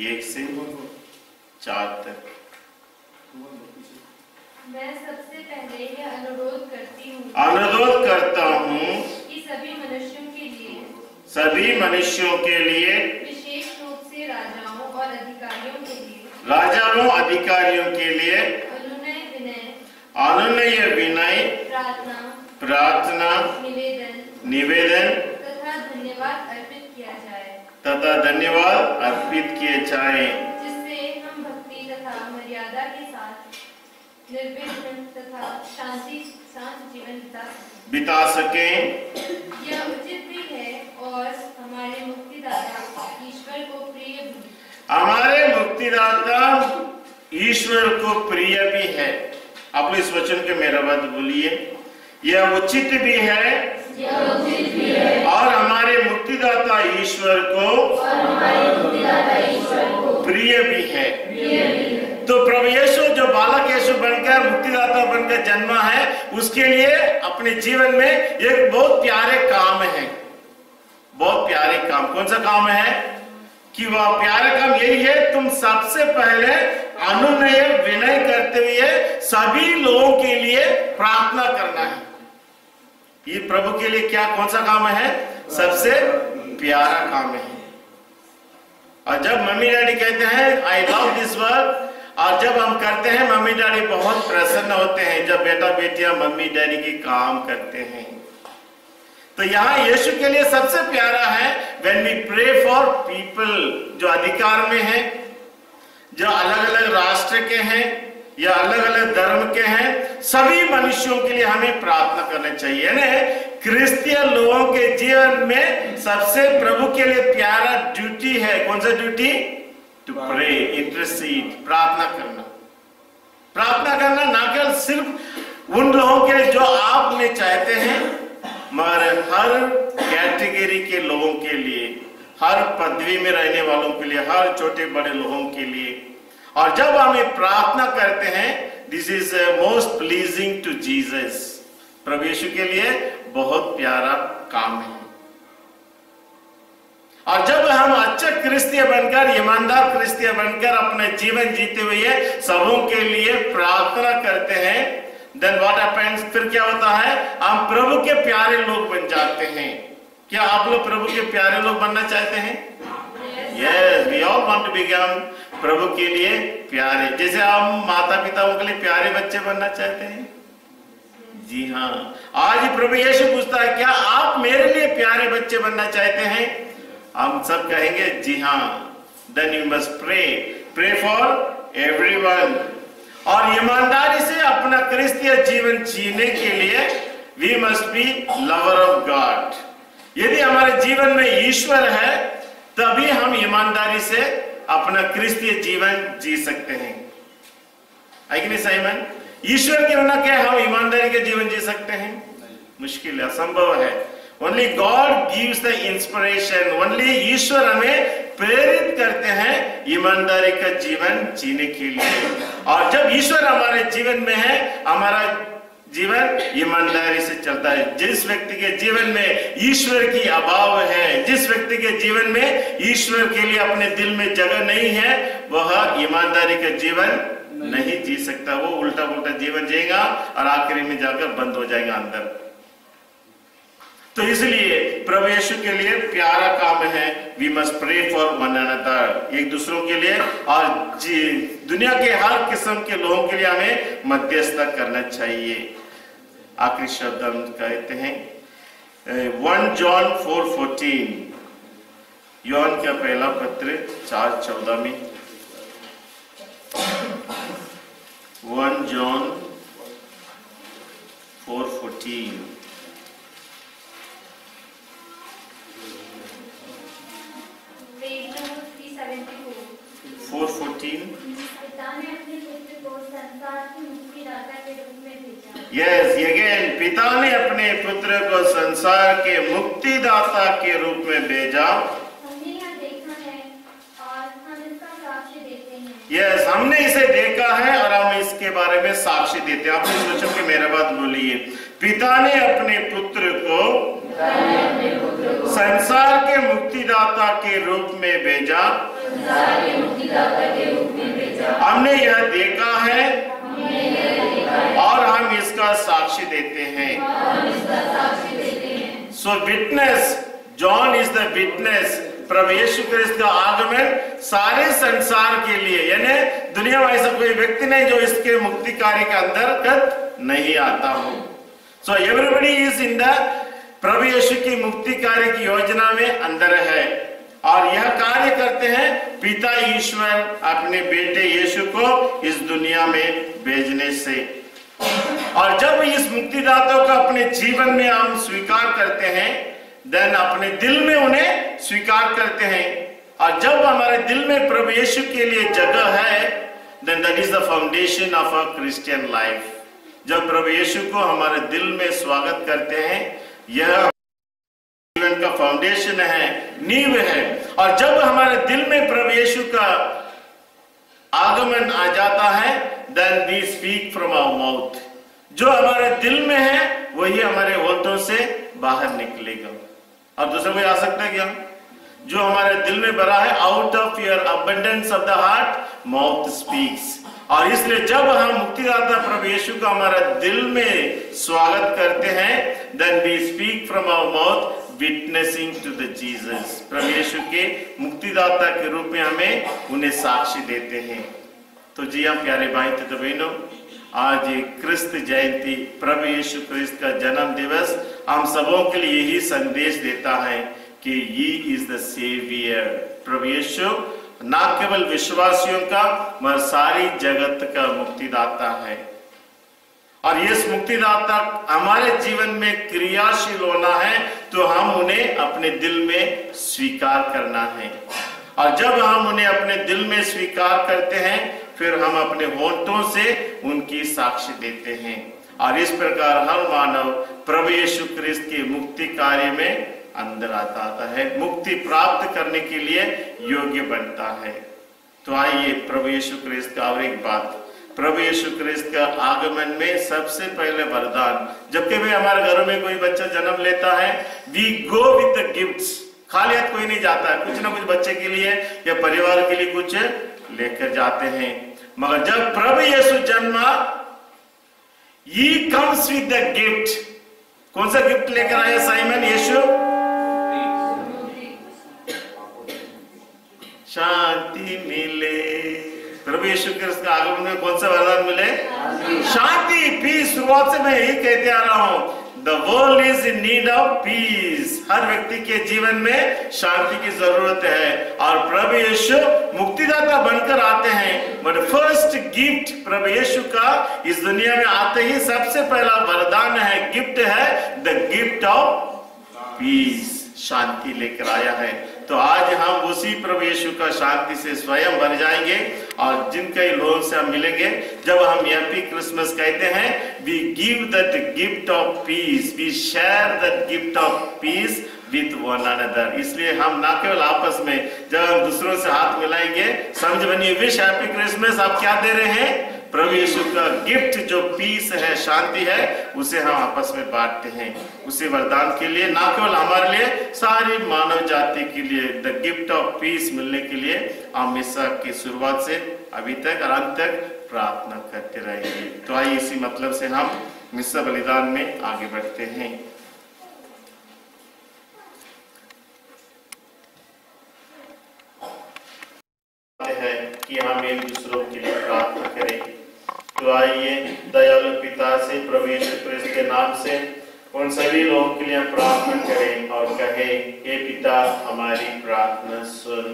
1 से 4 तक। मैं सबसे पहले यह अनुरोध करता हूँ कि सभी मनुष्यों के लिए विशेष रूप से राजाओं और अधिकारियों के लिए अनुनय विनय प्रार्थना निवेदन तथा धन्यवाद अर्पित किया जाए, जिससे हम भक्ति तथा मर्यादा के साथ निर्विघ्न तथा शांत जीवन बिता सकें। यह उचित भी है और हमारे मुक्तिदाता ईश्वर को प्रिय भी है। आप इस वचन के मेरा बात बोलिए, यह उचित भी है और हमारे मुक्तिदाता ईश्वर को प्रिय भी है। तो प्रभु यीशु जो बालक यीशु बनकर मुक्तिदाता बनकर जन्मा है, उसके लिए अपने जीवन में एक बहुत प्यारे काम है, बहुत प्यारे काम। कौन सा काम है? कि वह प्यारा काम यही है, तुम सबसे पहले अनुनय विनय करते हुए सभी लोगों के लिए प्रार्थना करना है। ये प्रभु के लिए क्या कौन सा काम है? सबसे प्यारा काम है। और जब मम्मी डैडी कहते हैं आई लव दिस वर्क, और जब हम करते हैं मम्मी डैडी बहुत प्रसन्न होते हैं जब बेटा बेटियां मम्मी डैडी की काम करते हैं। तो यहाँ यीशु के लिए सबसे प्यारा है when we pray for people जो अधिकार में हैं, जो अलग अलग राष्ट्र के हैं या अलग अलग धर्म के हैं, सभी मनुष्यों के लिए हमें प्रार्थना करना चाहिए। क्रिश्चियन लोगों के जीवन में सबसे प्रभु के लिए प्यारा ड्यूटी है। कौन सा ड्यूटी? टू प्रे, इंटरसीड, प्रार्थना करना। प्रार्थना करना ना केवल सिर्फ उन लोगों के लिए जो आप में चाहते हैं, मगर हर कैटेगरी के लोगों के लिए, हर पदवी में रहने वालों के लिए, हर छोटे बड़े लोगों के लिए। और जब हम ये प्रार्थना करते हैं, this is most pleasing to Jesus, प्रभु यीशु के लिए बहुत प्यारा काम है। और जब हम अच्छा क्रिस्तियन बनकर, ईमानदार क्रिस्तियन बनकर अपना जीवन जीते हुए सबों के लिए प्रार्थना करते हैं, देन व्हाट हैपेंस? फिर क्या होता है? हम प्रभु के प्यारे लोग बन जाते हैं। क्या आप लोग प्रभु के प्यारे लोग बनना चाहते हैं? Yes, we all want to become प्रभु के लिए प्यारे। जैसे हम माता पिताओं के लिए प्यारे बच्चे बनना चाहते हैं, जी हाँ। आज प्रभु यीशु पूछता है, क्या आप मेरे लिए प्यारे बच्चे बनना चाहते हैं? हम सब कहेंगे जी हाँ। Then you must pray for everyone। और ईमानदारी से अपना क्रिस्तीय जीवन जीने के लिए we must be lover of God। यदि हमारे जीवन में ईश्वर है तभी हम ईमानदारी से अपना क्रिस्तीय जीवन जी सकते हैं। है कि नहीं साइमन? ईश्वर के बिना क्या हम ईमानदारी के जीवन जी सकते हैं? मुश्किल है, असंभव है। Only God gives the inspiration. Only ईश्वर हमें प्रेरित करते हैं ईमानदारी का जीवन जीने के लिए। और जब ईश्वर हमारे जीवन में है, हमारा जीवन ईमानदारी से चलता है। जिस व्यक्ति के जीवन में ईश्वर की अभाव है, जिस व्यक्ति के जीवन में ईश्वर के लिए अपने दिल में जगह नहीं है, वह ईमानदारी का जीवन नहीं जी सकता। वो उल्टा पुल्टा जीवन जिएगा और आखिरी में जाकर बंद हो जाएगा अंदर। तो इसलिए प्रभु यीशु के लिए प्यारा काम है, we must pray for one another, एक दूसरों के लिए। और दुनिया के हर किस्म के लोगों के लिए हमें मध्यस्थता करना चाहिए। आखिरी शब्द हम कहते हैं 1 जॉन 4:14, यौन का पहला पत्र 4:14 में। 1 जॉन 4:14। 4:14। Yes, again, पिता ने अपने पुत्र को संसार के मुक्तिदाता के रूप में भेजा। हमने यह देखा है और हम इसका साक्ष्य देते हैं। Yes, हमने इसे देखा है और हम इसके बारे में साक्ष्य देते हैं। आप सोचो कि मेरा बात बोलिए। पिता ने अपने पुत्र को संसार के मुक्तिदाता के रूप में भेजा। हमने यह देखा है और हम इसका साक्षी देते हैं। So witness, John is the witness. प्रभु यीशु क्रिस्त का आगमन सारे संसार के लिए, यानी दुनिया में ऐसा कोई व्यक्ति नहीं जो इसके मुक्ति कार्य के अंतर्गत नहीं आता हो। So everybody is in the प्रभु यीशु की मुक्ति कार्य की योजना में अंदर है। और यह कार्य करते हैं पिता ईश्वर अपने बेटे यीशु को इस दुनिया में भेजने से। और जब इस मुक्तिदाता को अपने जीवन में हम स्वीकार करते हैं, देन अपने दिल में उन्हें स्वीकार करते हैं। और जब हमारे दिल में प्रभु यीशु के लिए जगह है, then that is the foundation of a Christian life. जब प्रभु यीशु को हमारे दिल में स्वागत करते हैं, यह जीवन का फाउंडेशन है, नींव है। और जब हमारे दिल में प्रभु यीशु का आगमन आ जाता है, then we speak from our mouth. जो हमारे दिल में है वही हमारे होठों से बाहर निकलेगा। और दूसरा कोई आ सकता है क्या? जो हमारे दिल में भरा है, out of your abundance of the heart mouth speaks. और इसलिए जब हम मुक्तिदाता प्रभु यीशु का हमारा दिल में स्वागत करते हैं, then we speak from our mouth witnessing to the Jesus. प्रभु यीशु के मुक्तिदाता के रूप में हमें उन्हें साक्षी देते हैं। तो जी हाँ प्यारे भाई तो बहनों, आज क्रिस्त जयंती, प्रभु यीशु क्रिस्त का जन्म दिवस हम सबों के लिए यही संदेश देता है कि ये इज द सेवियर। प्रभु यीशु न केवल विश्वासियों का मगर सारी जगत का मुक्तिदाता है। और इस मुक्तिदाता हमारे जीवन में क्रियाशील होना है तो हम उन्हें अपने दिल में स्वीकार करना है। और जब हम उन्हें अपने दिल में स्वीकार करते हैं, फिर हम अपने होठों से उनकी साक्षी देते हैं। और इस प्रकार हर मानव प्रभु यीशु क्रिस्त के मुक्ति कार्य में अंदर आता है, मुक्ति प्राप्त करने के लिए योग्य बनता है। तो आइए प्रभु यीशु क्रिस्त का और एक बात, प्रभु यीशु क्रिस्त का आगमन में सबसे पहले वरदान, जबकि भी हमारे घरों में कोई बच्चा जन्म लेता है, we go with the gifts. खाली हाथ कोई नहीं जाता है, कुछ ना कुछ बच्चे के लिए या परिवार के लिए कुछ लेकर जाते हैं। मगर जब प्रभु यीशु जन्मा, he comes with the gift. कौन सा गिफ्ट लेकर आया साइमन यीशु? शांति मिले, प्रभु यीशु क्रिस्त का आगमन में कौन सा वरदान मिले? शांति, पीस। शुरुआत से मैं यही कहते आ रहा हूँ, the world is in need of peace. हर व्यक्ति के जीवन में शांति की जरूरत है और प्रभु यीशु मुक्तिदाता बनकर आते हैं। बट फर्स्ट गिफ्ट प्रभु यीशु का इस दुनिया में आते ही सबसे पहला वरदान है, गिफ्ट है, द गिफ्ट ऑफ पीस। शांति लेकर आया है। तो आज हम उसी प्रभु यीशु का शांति से स्वयं भर जाएंगे और जिन कई लोगों से हम मिलेंगे, जब हम हैप्पी क्रिसमस कहते हैं, we give that gift of peace, we share that gift of peace with one another. इसलिए हम ना केवल आपस में जब हम दूसरों से हाथ मिलाएंगे, समझ बनिए विश हैप्पी क्रिसमस, आप क्या दे रहे हैं? प्रभु यीशु का गिफ्ट जो पीस है, शांति है, उसे हम आपस में बांटते हैं। उसी वरदान के लिए, ना केवल हमारे लिए, सारी मानव जाति के लिए द गिफ्ट ऑफ पीस मिलने के लिए हम मिसा की शुरुआत से अभी तक और अंत तक प्रार्थना करते रहेंगे। तो आइए इसी मतलब से हम मिसा बलिदान में आगे बढ़ते हैं। है कि हम एक दूसरों के लिए प्रार्थना करें। तो आइए दयालु पिता से प्रभु यीशु क्रिस्त के नाम से उन सभी लोगों के लिए हम प्रार्थना करें और कहें, हे पिता हमारी प्रार्थना सुन।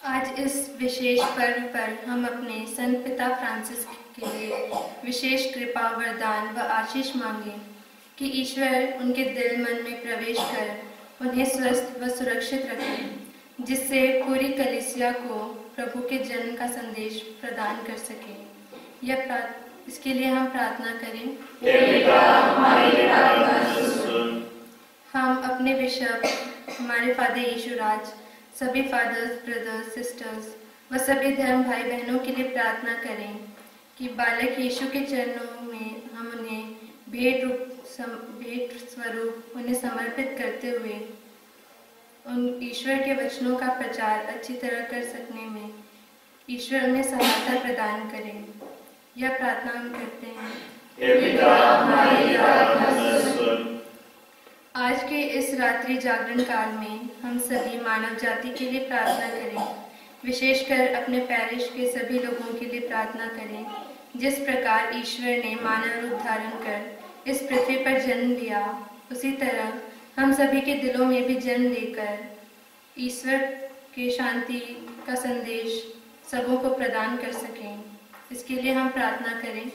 आज इस विशेष पर्व पर हम अपने संत पिता फ्रांसिस के लिए विशेष कृपा, वरदान व आशीष मांगे कि ईश्वर उनके दिल मन में प्रवेश कर उन्हें स्वस्थ व सुरक्षित रखें, जिससे पूरी कलीसिया को प्रभु के जन्म का संदेश प्रदान कर सके। इसके लिए हम प्रार्थना करें। हम अपने बिशप, हमारे फादर यीशु राज, सभी फादर्स, ब्रदर्स, सिस्टर्स व सभी धर्म भाई बहनों के लिए प्रार्थना करें कि बालक यीशु के चरणों में हम उन्हें भेंट स्वरूप उन्हें समर्पित करते हुए उन ईश्वर के वचनों का प्रचार अच्छी तरह कर सकने में ईश्वर उन्हें सहायता प्रदान करें। यह प्रार्थना हम करते हैं। आज के इस रात्रि जागरण काल में हम सभी मानव जाति के लिए प्रार्थना करें, विशेषकर अपने पैरिश के सभी लोगों के लिए प्रार्थना करें। जिस प्रकार ईश्वर ने मानव रूप धारण कर इस पृथ्वी पर जन्म लिया, उसी तरह हम सभी के दिलों में भी जन्म लेकर ईश्वर के शांति का संदेश सबों को प्रदान कर सकें। इसके लिए हम प्रार्थना करें।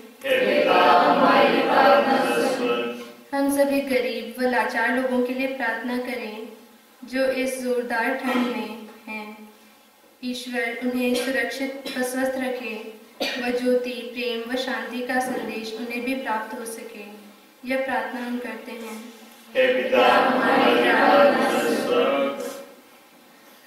हम सभी गरीब व लाचार लोगों के लिए प्रार्थना करें जो इस जोरदार ठंड में हैं। ईश्वर उन्हें सुरक्षित व स्वस्थ रखे व ज्योति, प्रेम व शांति का संदेश उन्हें भी प्राप्त हो सके। यह प्रार्थना हम करते हैं।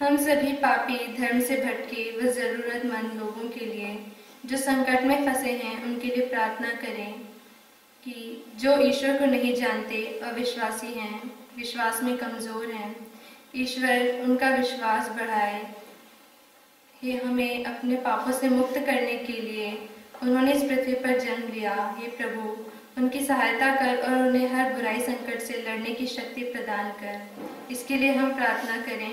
हम सभी पापी, धर्म से भटके व जरूरतमंद लोगों के लिए जो संकट में फंसे हैं, उनके लिए प्रार्थना करें कि जो ईश्वर को नहीं जानते, अविश्वासी हैं, विश्वास में कमजोर हैं, ईश्वर उनका विश्वास बढ़ाए। ये हमें अपने पापों से मुक्त करने के लिए उन्होंने इस पृथ्वी पर जन्म लिया। हे प्रभु, उनकी सहायता कर और उन्हें हर बुराई संकट से लड़ने की शक्ति प्रदान कर। इसके लिए हम प्रार्थना करें।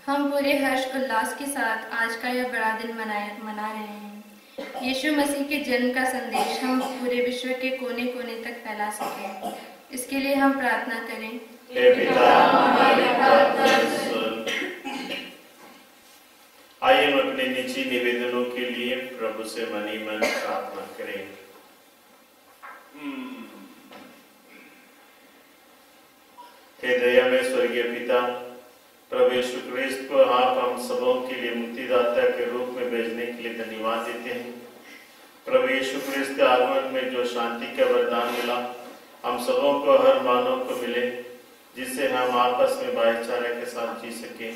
हम पूरे हर्ष उल्लास के साथ आज का यह बड़ा दिन मना रहे हैं। यीशु मसीह के जन्म का संदेश हम पूरे विश्व के कोने कोने तक फैला सकें। इसके लिए हम प्रार्थना करें। आइए हम अपने निजी निवेदनों के लिए प्रभु से मनी मन प्रार्थना करें। हे दया में स्वर्गीय पिता, प्रभु यीशु क्रिस्त को आप हम सबों के लिए मुक्तिदाता के रूप में भेजने के लिए धन्यवाद देते हैं। प्रभु यीशु क्रिस्त के आगमन में जो शांति का वरदान मिला, हम सबों को, हर मानव को मिले, जिससे हम आपस में भाईचारे के साथ जी सके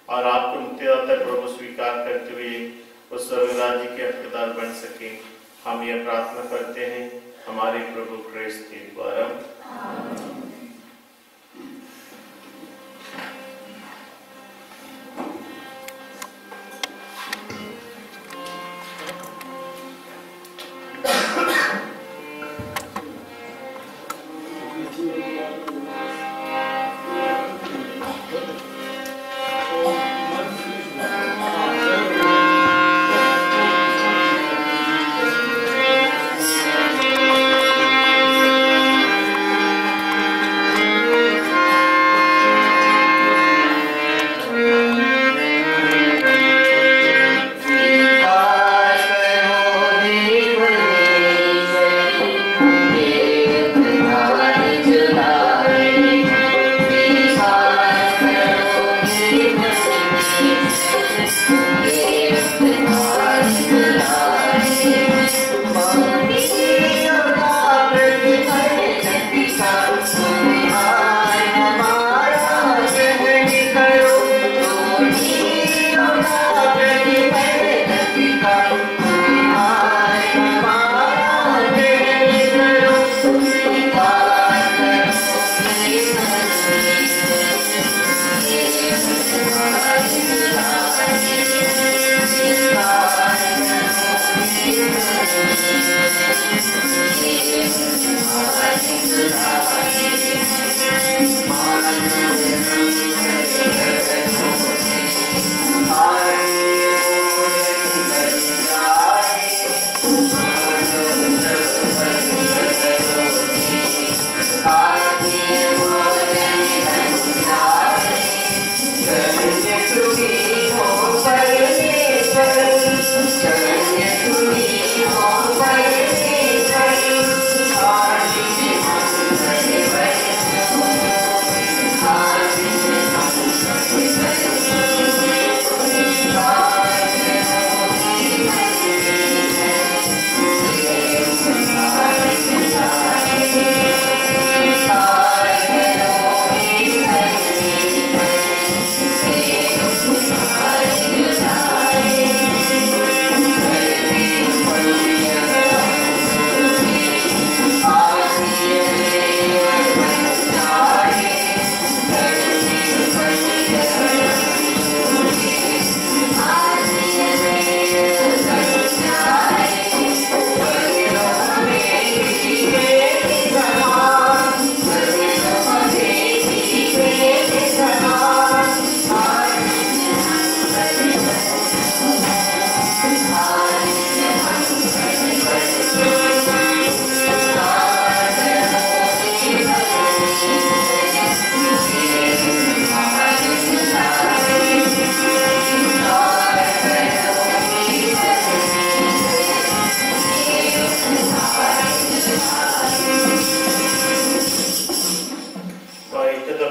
और आपको मुक्तिदाता प्रभु स्वीकार करते हुए उस स्वर्ग राज्य के हकदार बन सके। हम यह प्रार्थना करते हैं हमारे प्रभु क्रिस्त के द्वारा।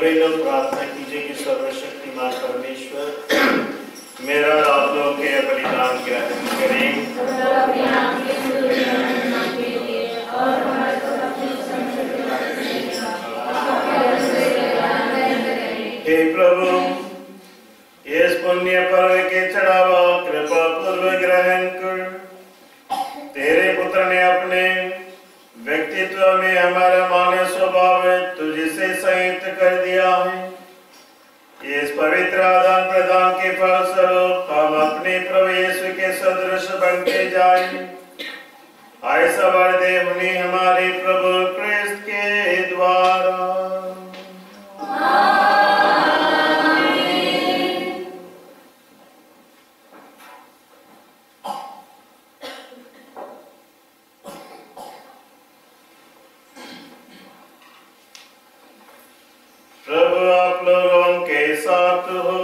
सभी लोग प्रार्थना कीजिए कि सर्वशक्तिमान परमेश्वर मेरा और आप लोगों के बलिदान ग्रहण करें। हे प्रभु, इस पुण्य पर्व के चढ़ावा कृपा पूर्वक ग्रहण कर। तेरे पुत्र ने अपने व्यक्तित्व में हमारा मानव स्वभाव तुझसे संयुक्त कर दिया है। इस पवित्र आदान प्रदान के फलस्वरूप हम अपने प्रभु यीशु के सदृश बनते जाएं। ऐसा वर दे उन्हें हमारे प्रभु क्रिस्त के द्वारा। प्रभु आप लोगों के साथ हो।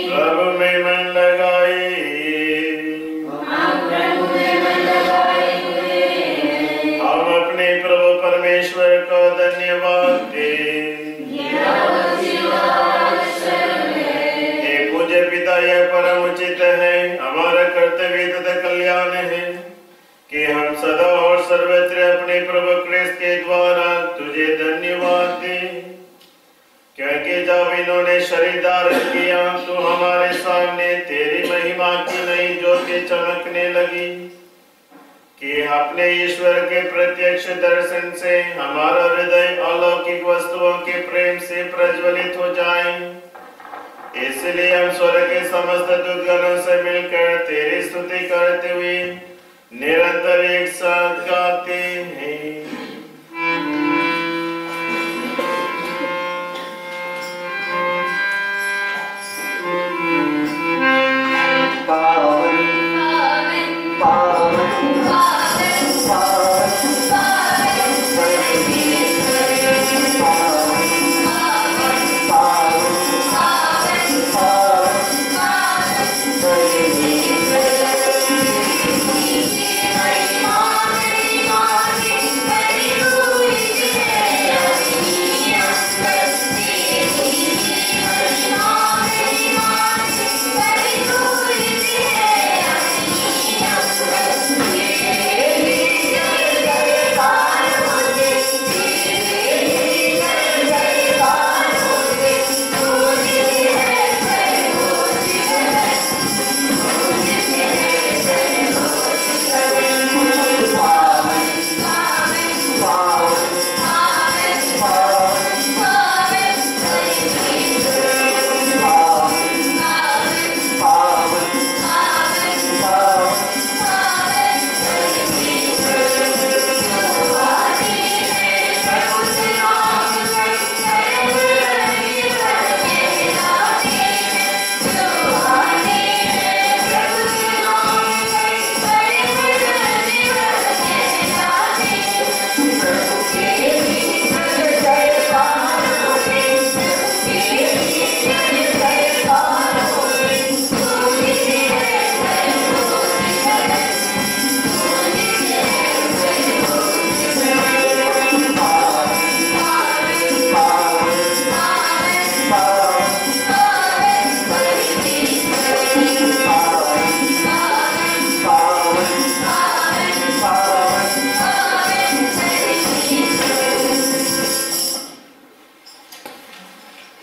प्रभु में मन लगाए। हम अपने प्रभु परमेश्वर को धन्यवाद दें। हे पूज्य पिता, यह परम उचित है, हमारा कर्तव्य तथा कल्याण है कि हम सदा और सर्वत्र अपने प्रभु क्रिस्त के द्वारा तुझे धन्यवाद दें, क्योंकि जब इन्होंने शरीर धारण किया तो हमारे सामने तेरी महिमा की नई ज्योति चमकने लगी, कि अपने ईश्वर के प्रत्यक्ष दर्शन से हमारा हृदय अलौकिक वस्तुओं के प्रेम से प्रज्वलित हो जाए। इसलिए हम स्वर्ग के समस्त दूतगणों से मिलकर तेरी स्तुति करते हुए निरंतर एक साथ गाते हैं। पावन पावन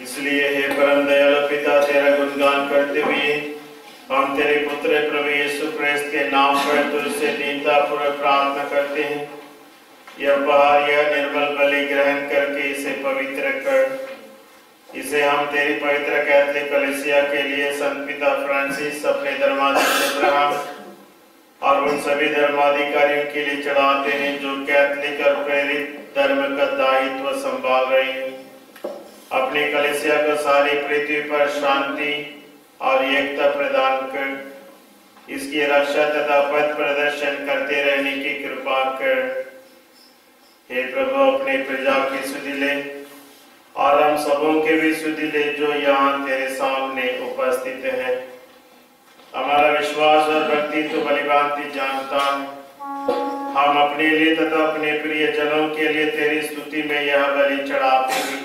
इसलिए हे परम दयालु पिता, तेरा गुणगान करते हुए हम तेरे पुत्र प्रभु यीशु क्रिस्त के नाम पर तुझसे दीनता पूर्वक प्रार्थना करते हैं। यह उपहार, यह निर्मल बलि ग्रहण करके इसे पवित्र कर। इसे हम तेरी पवित्र कैथोलिक कलीसिया के लिए संत पिता फ्रांसिस, अपने धर्माध्यक्ष अब्राहम और उन सभी धर्माधिकारियों के लिए चढ़ाते हैं जो कैथोलिक और प्रेरित धर्म का दायित्व संभाल रहे हैं। अपनी कलीसिया को सारी पृथ्वी पर शांति और एकता प्रदान कर इसकी रक्षा तथा पथ प्रदर्शन करते रहने की कृपा कर। हे प्रभु, अपने प्रजा की सुधि ले और हम सबों के भी सुधि ले जो यहाँ तेरे सामने उपस्थित है। हमारा विश्वास और भक्ति तो भलीभांति जानता है। हम अपने लिए तथा अपने प्रिय जनों के लिए तेरी स्तुति में यह बलि चढ़ाते हैं।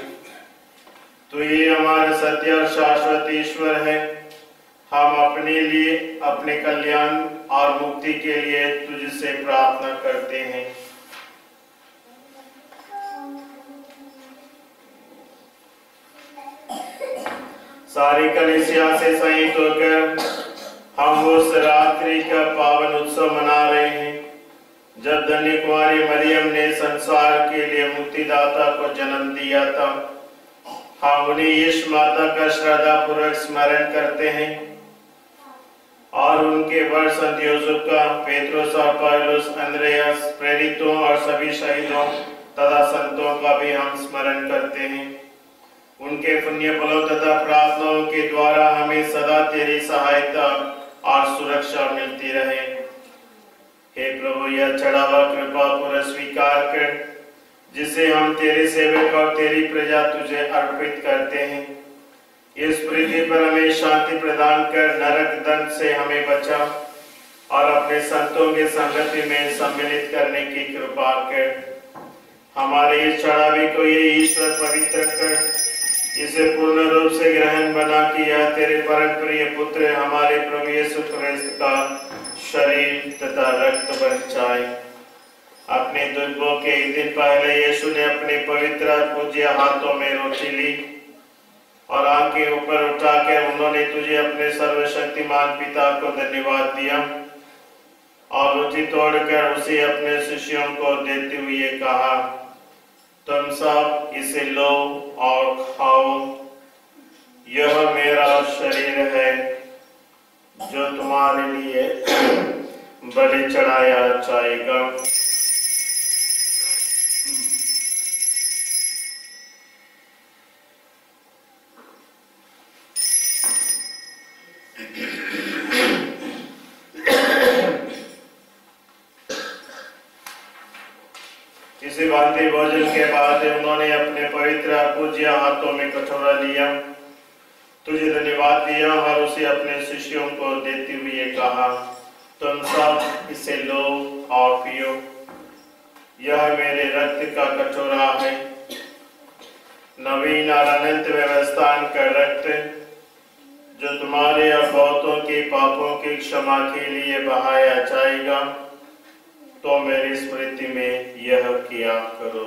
तू ही हमारा सत्य और शाश्वत ईश्वर है। हम अपने लिए, अपने कल्याण और मुक्ति के लिए तुझसे प्रार्थना करते हैं। सारी कलीसिया से संयुक्त होकर हम उस रात्रि का पावन उत्सव मना रहे हैं जब धन्य कुमारी मरियम ने संसार के लिए मुक्तिदाता को जन्म दिया था। हम उन्हें यीशु माता का श्रद्धा पूर्वक स्मरण करते हैं और उनके वर संत यूसुफ, पेत्रुस और पौलुस, अंद्रेयास, प्रेरितों और सभी शहीदों तथा संतों का भी हम स्मरण करते हैं। उनके पुण्य फलों तथा प्रार्थनाओं के द्वारा हमें सदा तेरी सहायता और सुरक्षा मिलती रहे। हे प्रभु, यह चढ़ावा कृपा पूर्वक स्वीकार कर, जिसे हम तेरे सेवक और तेरी प्रजा तुझे अर्पित करते हैं। इस पृथ्वी पर हमें शांति प्रदान कर, नरक दंड से हमें बचा और अपने संतों के संगति में सम्मिलित करने की कृपा कर। हमारे इस चढ़ावे को ये ईश्वर पवित्र कर, इसे पूर्ण रूप से ग्रहण बना कि यह तेरे परम प्रिय पुत्र हमारे प्रभु यीशु ख्रिस्त का शरीर तथा रक्त बन जाए। अपने दुर्गों के एक दिन पहले यीशु ने अपने पवित्र पूज्य हाथों में रोटी ली और आंखें ऊपर उठाकर उन्होंने तुझे अपने सर्वशक्तिमान पिता को धन्यवाद दिया और रोटी तोड़कर उसे अपने शिष्यों को देते हुए कहा, तुम सब इसे लो और खाओ, यह मेरा शरीर है जो तुम्हारे लिए बलि चढ़ाया जाएगा। इसी भांति भोजन के बाद उन्होंने अपने पवित्र पूज्य हाथों में कटोरा लिया, तुझे धन्यवाद दिया और उसे अपने शिष्यों को देते हुए कहा, तुम सब इसे लो और पियो, यह मेरे रक्त का कटोरा है, नवीन और अनंत व्यवस्थान का रक्त, जो तुम्हारे और बहुतों के पापों की क्षमा के लिए बहाया जाएगा। तो मेरी स्मृति में यह किया करो।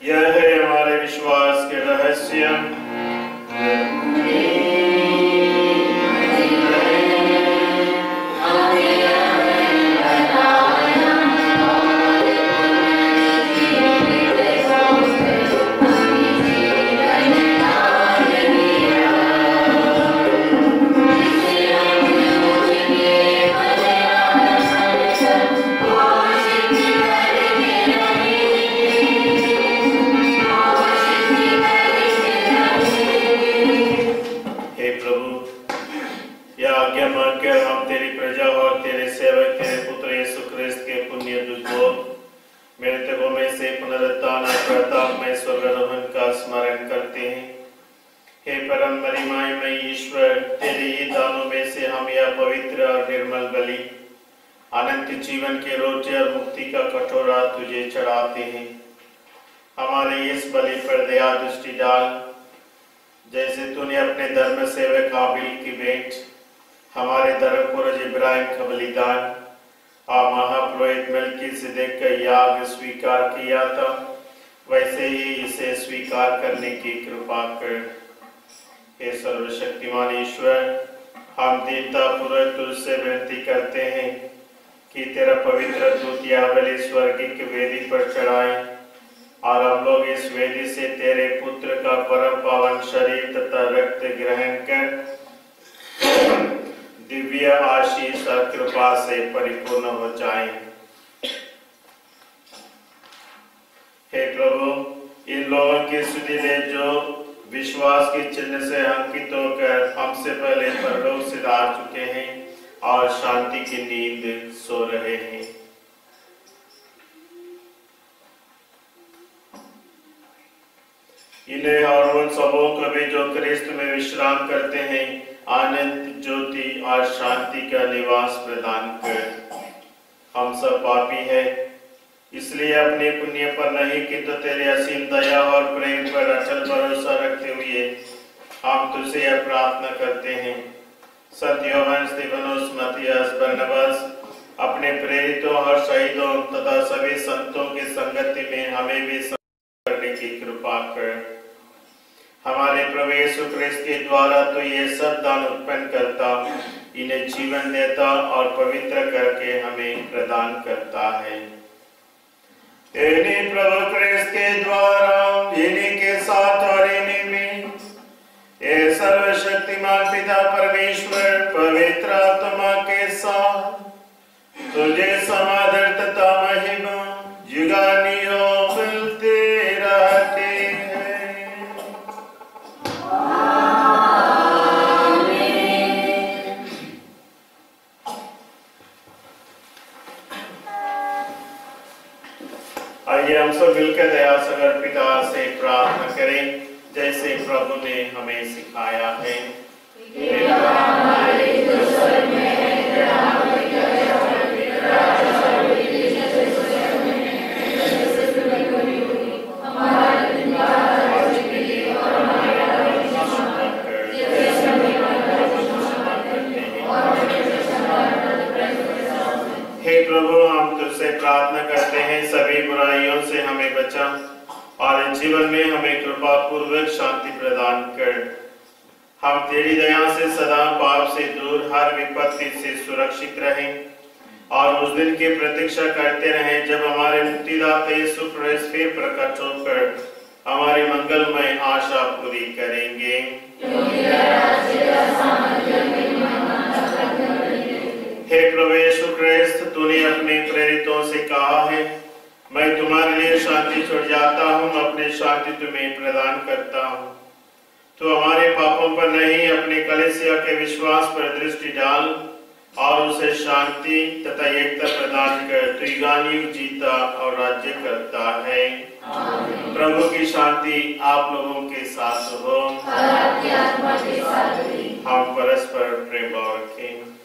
यह है हमारे विश्वास के रहस्य। जीवन के रोटी और मुक्ति का कटोरा तुझे चढ़ाते हैं। हमारे इस बलि पर दया दृष्टि डाल, जैसे तूने अपने धर्म सेवक हाबिल की भेंट, हमारे धर्म पुरुष इब्राहिम का बलिदान और महापुरोहित मेल्कीसेदेक का याग स्वीकार किया था, वैसे ही इसे स्वीकार करने की कृपा कर। हे सर्वशक्तिमान ईश्वर, हम दीनता पूर्वक तुझसे विनती करते हैं कि तेरा पवित्र दूत यह बलि स्वर्गिक वेदी पर चढ़ाए और हम लोग इस वेदी से तेरे पुत्र का परम पावन शरीर तथा रक्त ग्रहण कर दिव्य आशीष और कृपा से परिपूर्ण हो जाएं। हे प्रभु, इन लोगों की स्तुति ले जो विश्वास के चिन्ह से अंकित होकर हमसे पहले परलोक से आ चुके हैं और शांति की नींद सो रहे हैं। इन्हें और उन सबों को भी जो क्रिस्त में विश्राम करते हैं आनंद, ज्योति और शांति का निवास प्रदान कर। हम सब पापी हैं, इसलिए अपने पुण्य पर नहीं किंतु तेरे असीम दया और प्रेम पर अचल भरोसा रखते हुए हम तुझसे यह प्रार्थना करते हैं। संत योहान, स्तिफनुस, मत्तियास, बरनबास अपने प्रेरितों और शहीदों तथा सभी संतों की संगति में हमें भी करने की कृपा कर। हमारे प्रभु यीशु क्रिस्त के द्वारा तो ये सब दान उत्पन्न करता, इन्हें जीवन देता और पवित्र करके हमें प्रदान करता है। इन्हीं प्रभु क्रिस्त के द्वारा, इन्हीं के साथ और इन्हीं में ये सर्वशक्तिमान पिता परमेश्वर पवित्र आत्मा के साथ तुझे समादर तथा महिमा युगानियों मिलते रहते हैं। आइए हम सब मिलकर दया सागर पिता से प्रार्थना करें जैसे प्रभु ने हमें सिखाया है। हे प्रभु, हम तुझसे प्रार्थना करते हैं सभी बुराइयों से हमें बचा और जीवन में हमें कृपा पूर्वक शांति प्रदान कर। हम तेरी दया से सदा पाप से दूर, हर विपत्ति से सुरक्षित रहें और उस दिन की प्रतीक्षा करते रहें जब हमारे मुक्तिदाता यीशु क्रिस्त फिर प्रकट होकर हमारी मंगलमय आशा पूरी करेंगे। हे प्रभु यीशु क्रिस्त, तूने अपने प्रेरितों से कहा है, मैं तुम्हारे लिए शांति छोड़ जाता हूँ, अपनी शांति तुम्हें प्रदान करता हूँ। तो हमारे पापों पर नहीं, अपने कलीसिया के विश्वास पर दृष्टि डाल और उसे शांति तथा एकता प्रदान कर। तू युगानुयुग जीता और राज्य करता है। प्रभु की शांति आप लोगों के साथ हो। हम परस्पर प्रेम भाव रखें।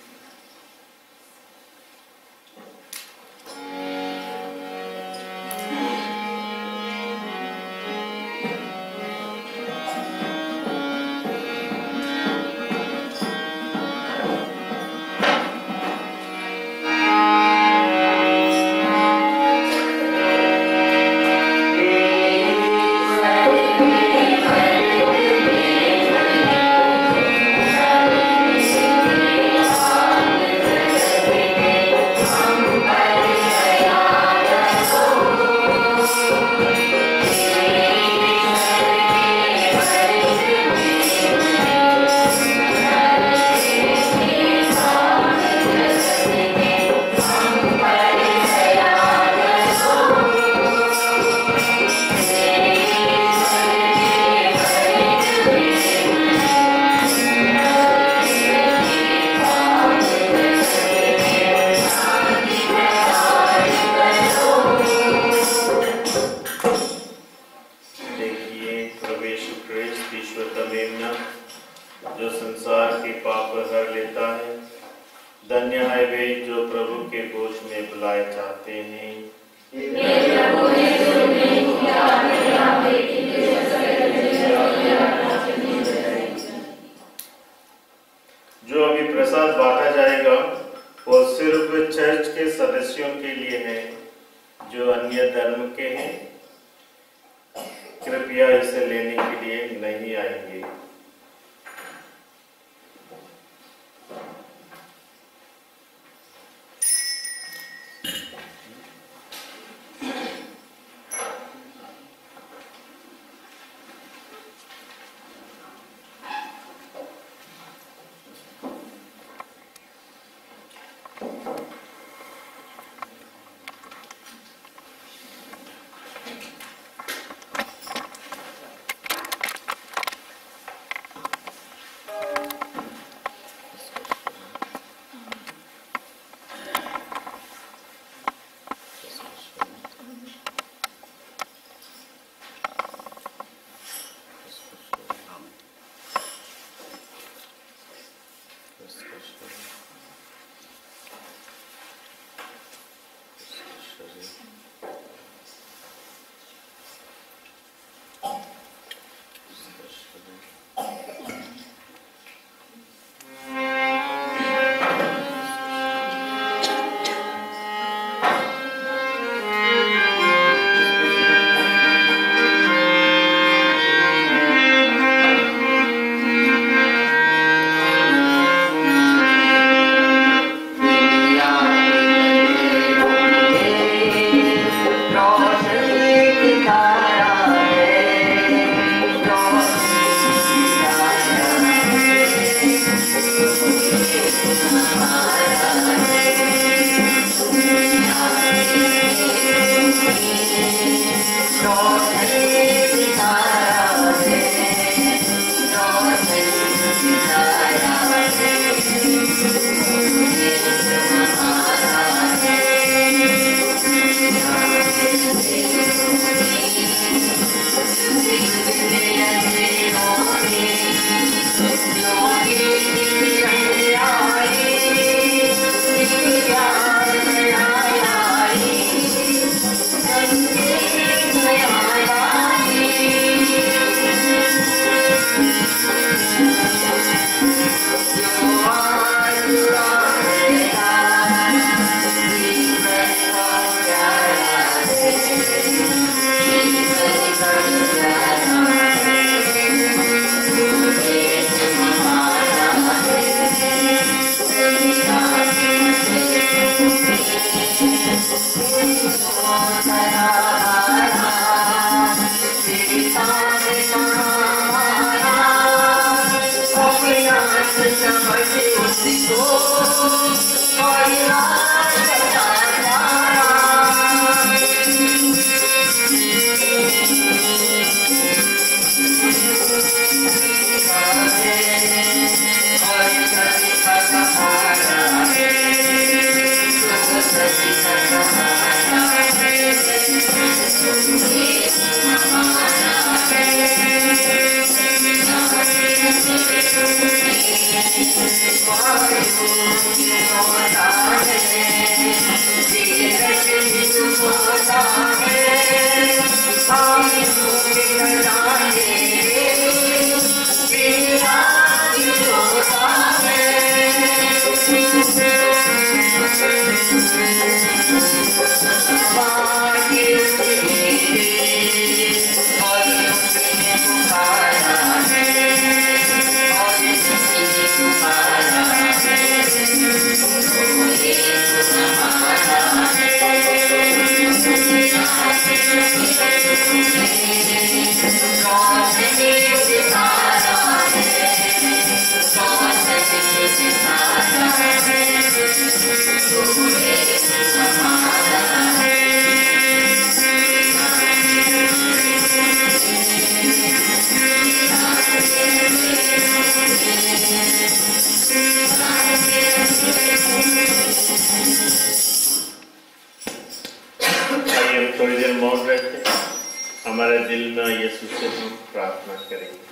बिना यीशु से हम प्रार्थना करेंगे।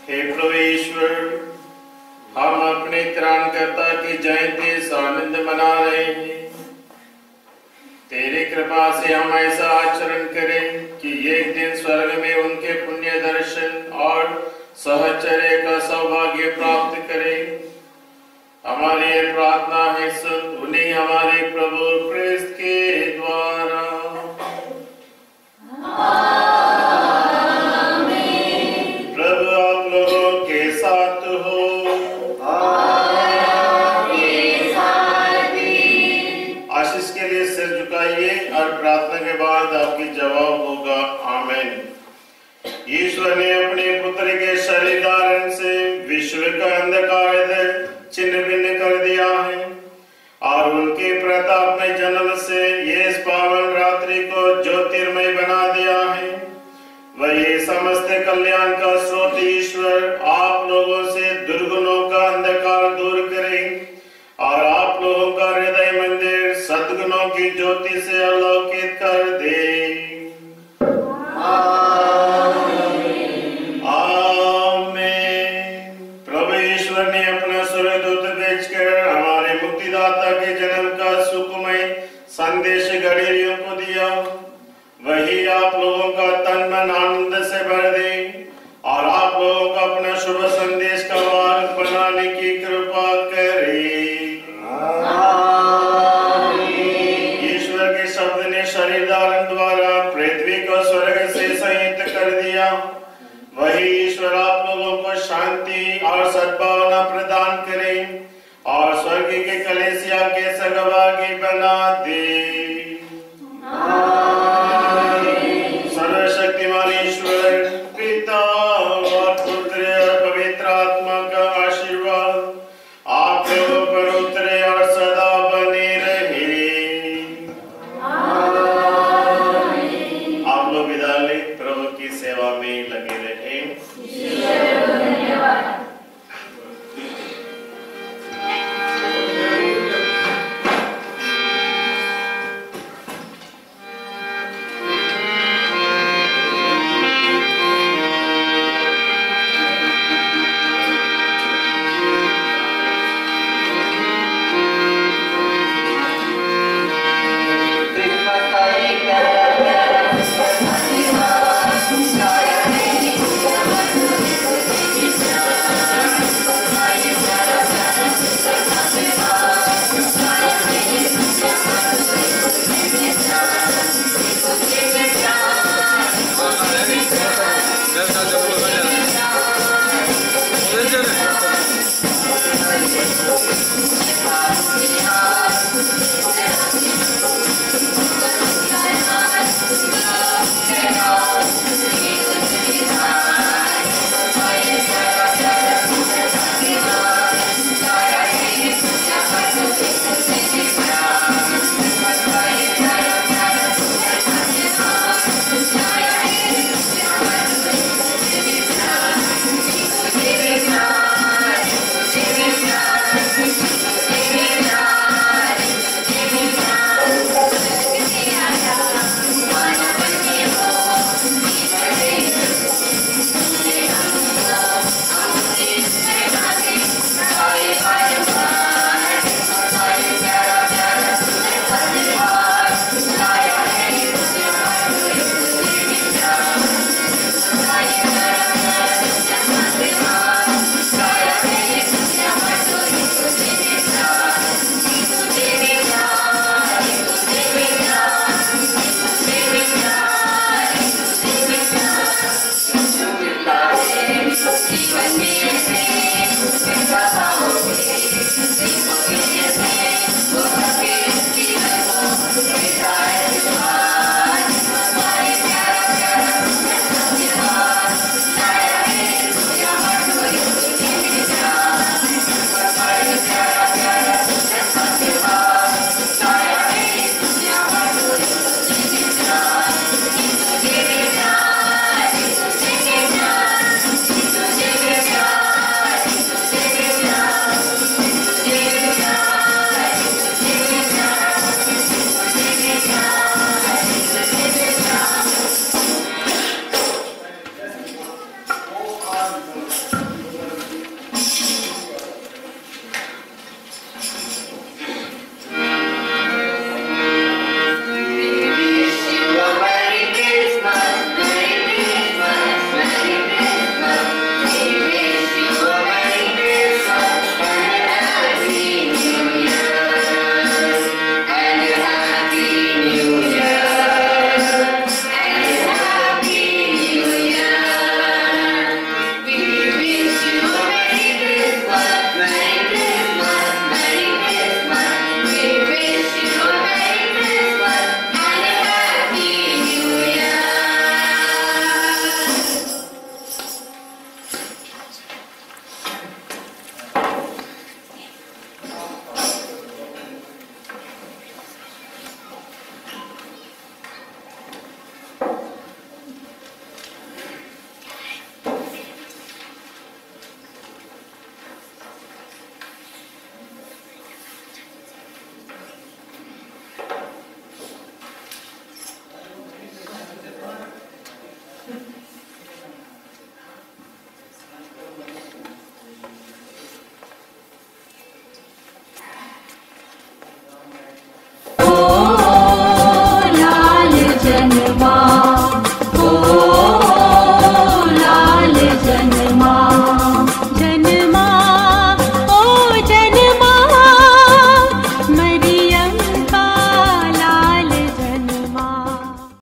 हे प्रभु ईश्वर, हम अपने त्राणकर्ता की जयंती इस आनंद मना रहे हैं। तेरी कृपा से हम ऐसा आचरण करें कि एक दिन स्वर्ग में उनके पुण्य दर्शन और सहचर्य का सौभाग्य प्राप्त करें। हमारी ये प्रार्थना है सुन उन्हीं हमारे प्रभु क्रिस्त के द्वारा। प्रभु आप लोगों के साथ हो। आशीष के लिए सिर झुकाइए और प्रार्थना के बाद आपकी जवाब होगा आमीन। ईश्वर ने अपने पुत्र के शरीर धारण से विश्व का अंधकार छिन्न भिन्न कर दिया है और उनके प्रताप में जन्म से ये इस पावन रात्रि को ज्योतिर्मय बना दिया है। वही समस्त कल्याण का स्रोत ईश्वर आप लोगों से दुर्गुणों का अंधकार की ज्योति से आलोकित कर दे। आमीन। प्रभु ईश्वर ने अपना स्वर्गदूत भेजकर हमारे मुक्तिदाता के जन्म का सुखमय संदेश गलीलियों को दिया। वही आप लोगों का तन मन आनंद से भर दे और आप लोगों को अपना शुभ संदेश का मार्ग बनाने की कृपा करे। ईश्वर के शब्द ने शरीर धारण द्वारा पृथ्वी को स्वर्ग से संयुक्त कर दिया। वही ईश्वर आप लोगों को शांति और सद्भावना प्रदान करे और स्वर्ग के कलीसिया के सहभागी बना दे।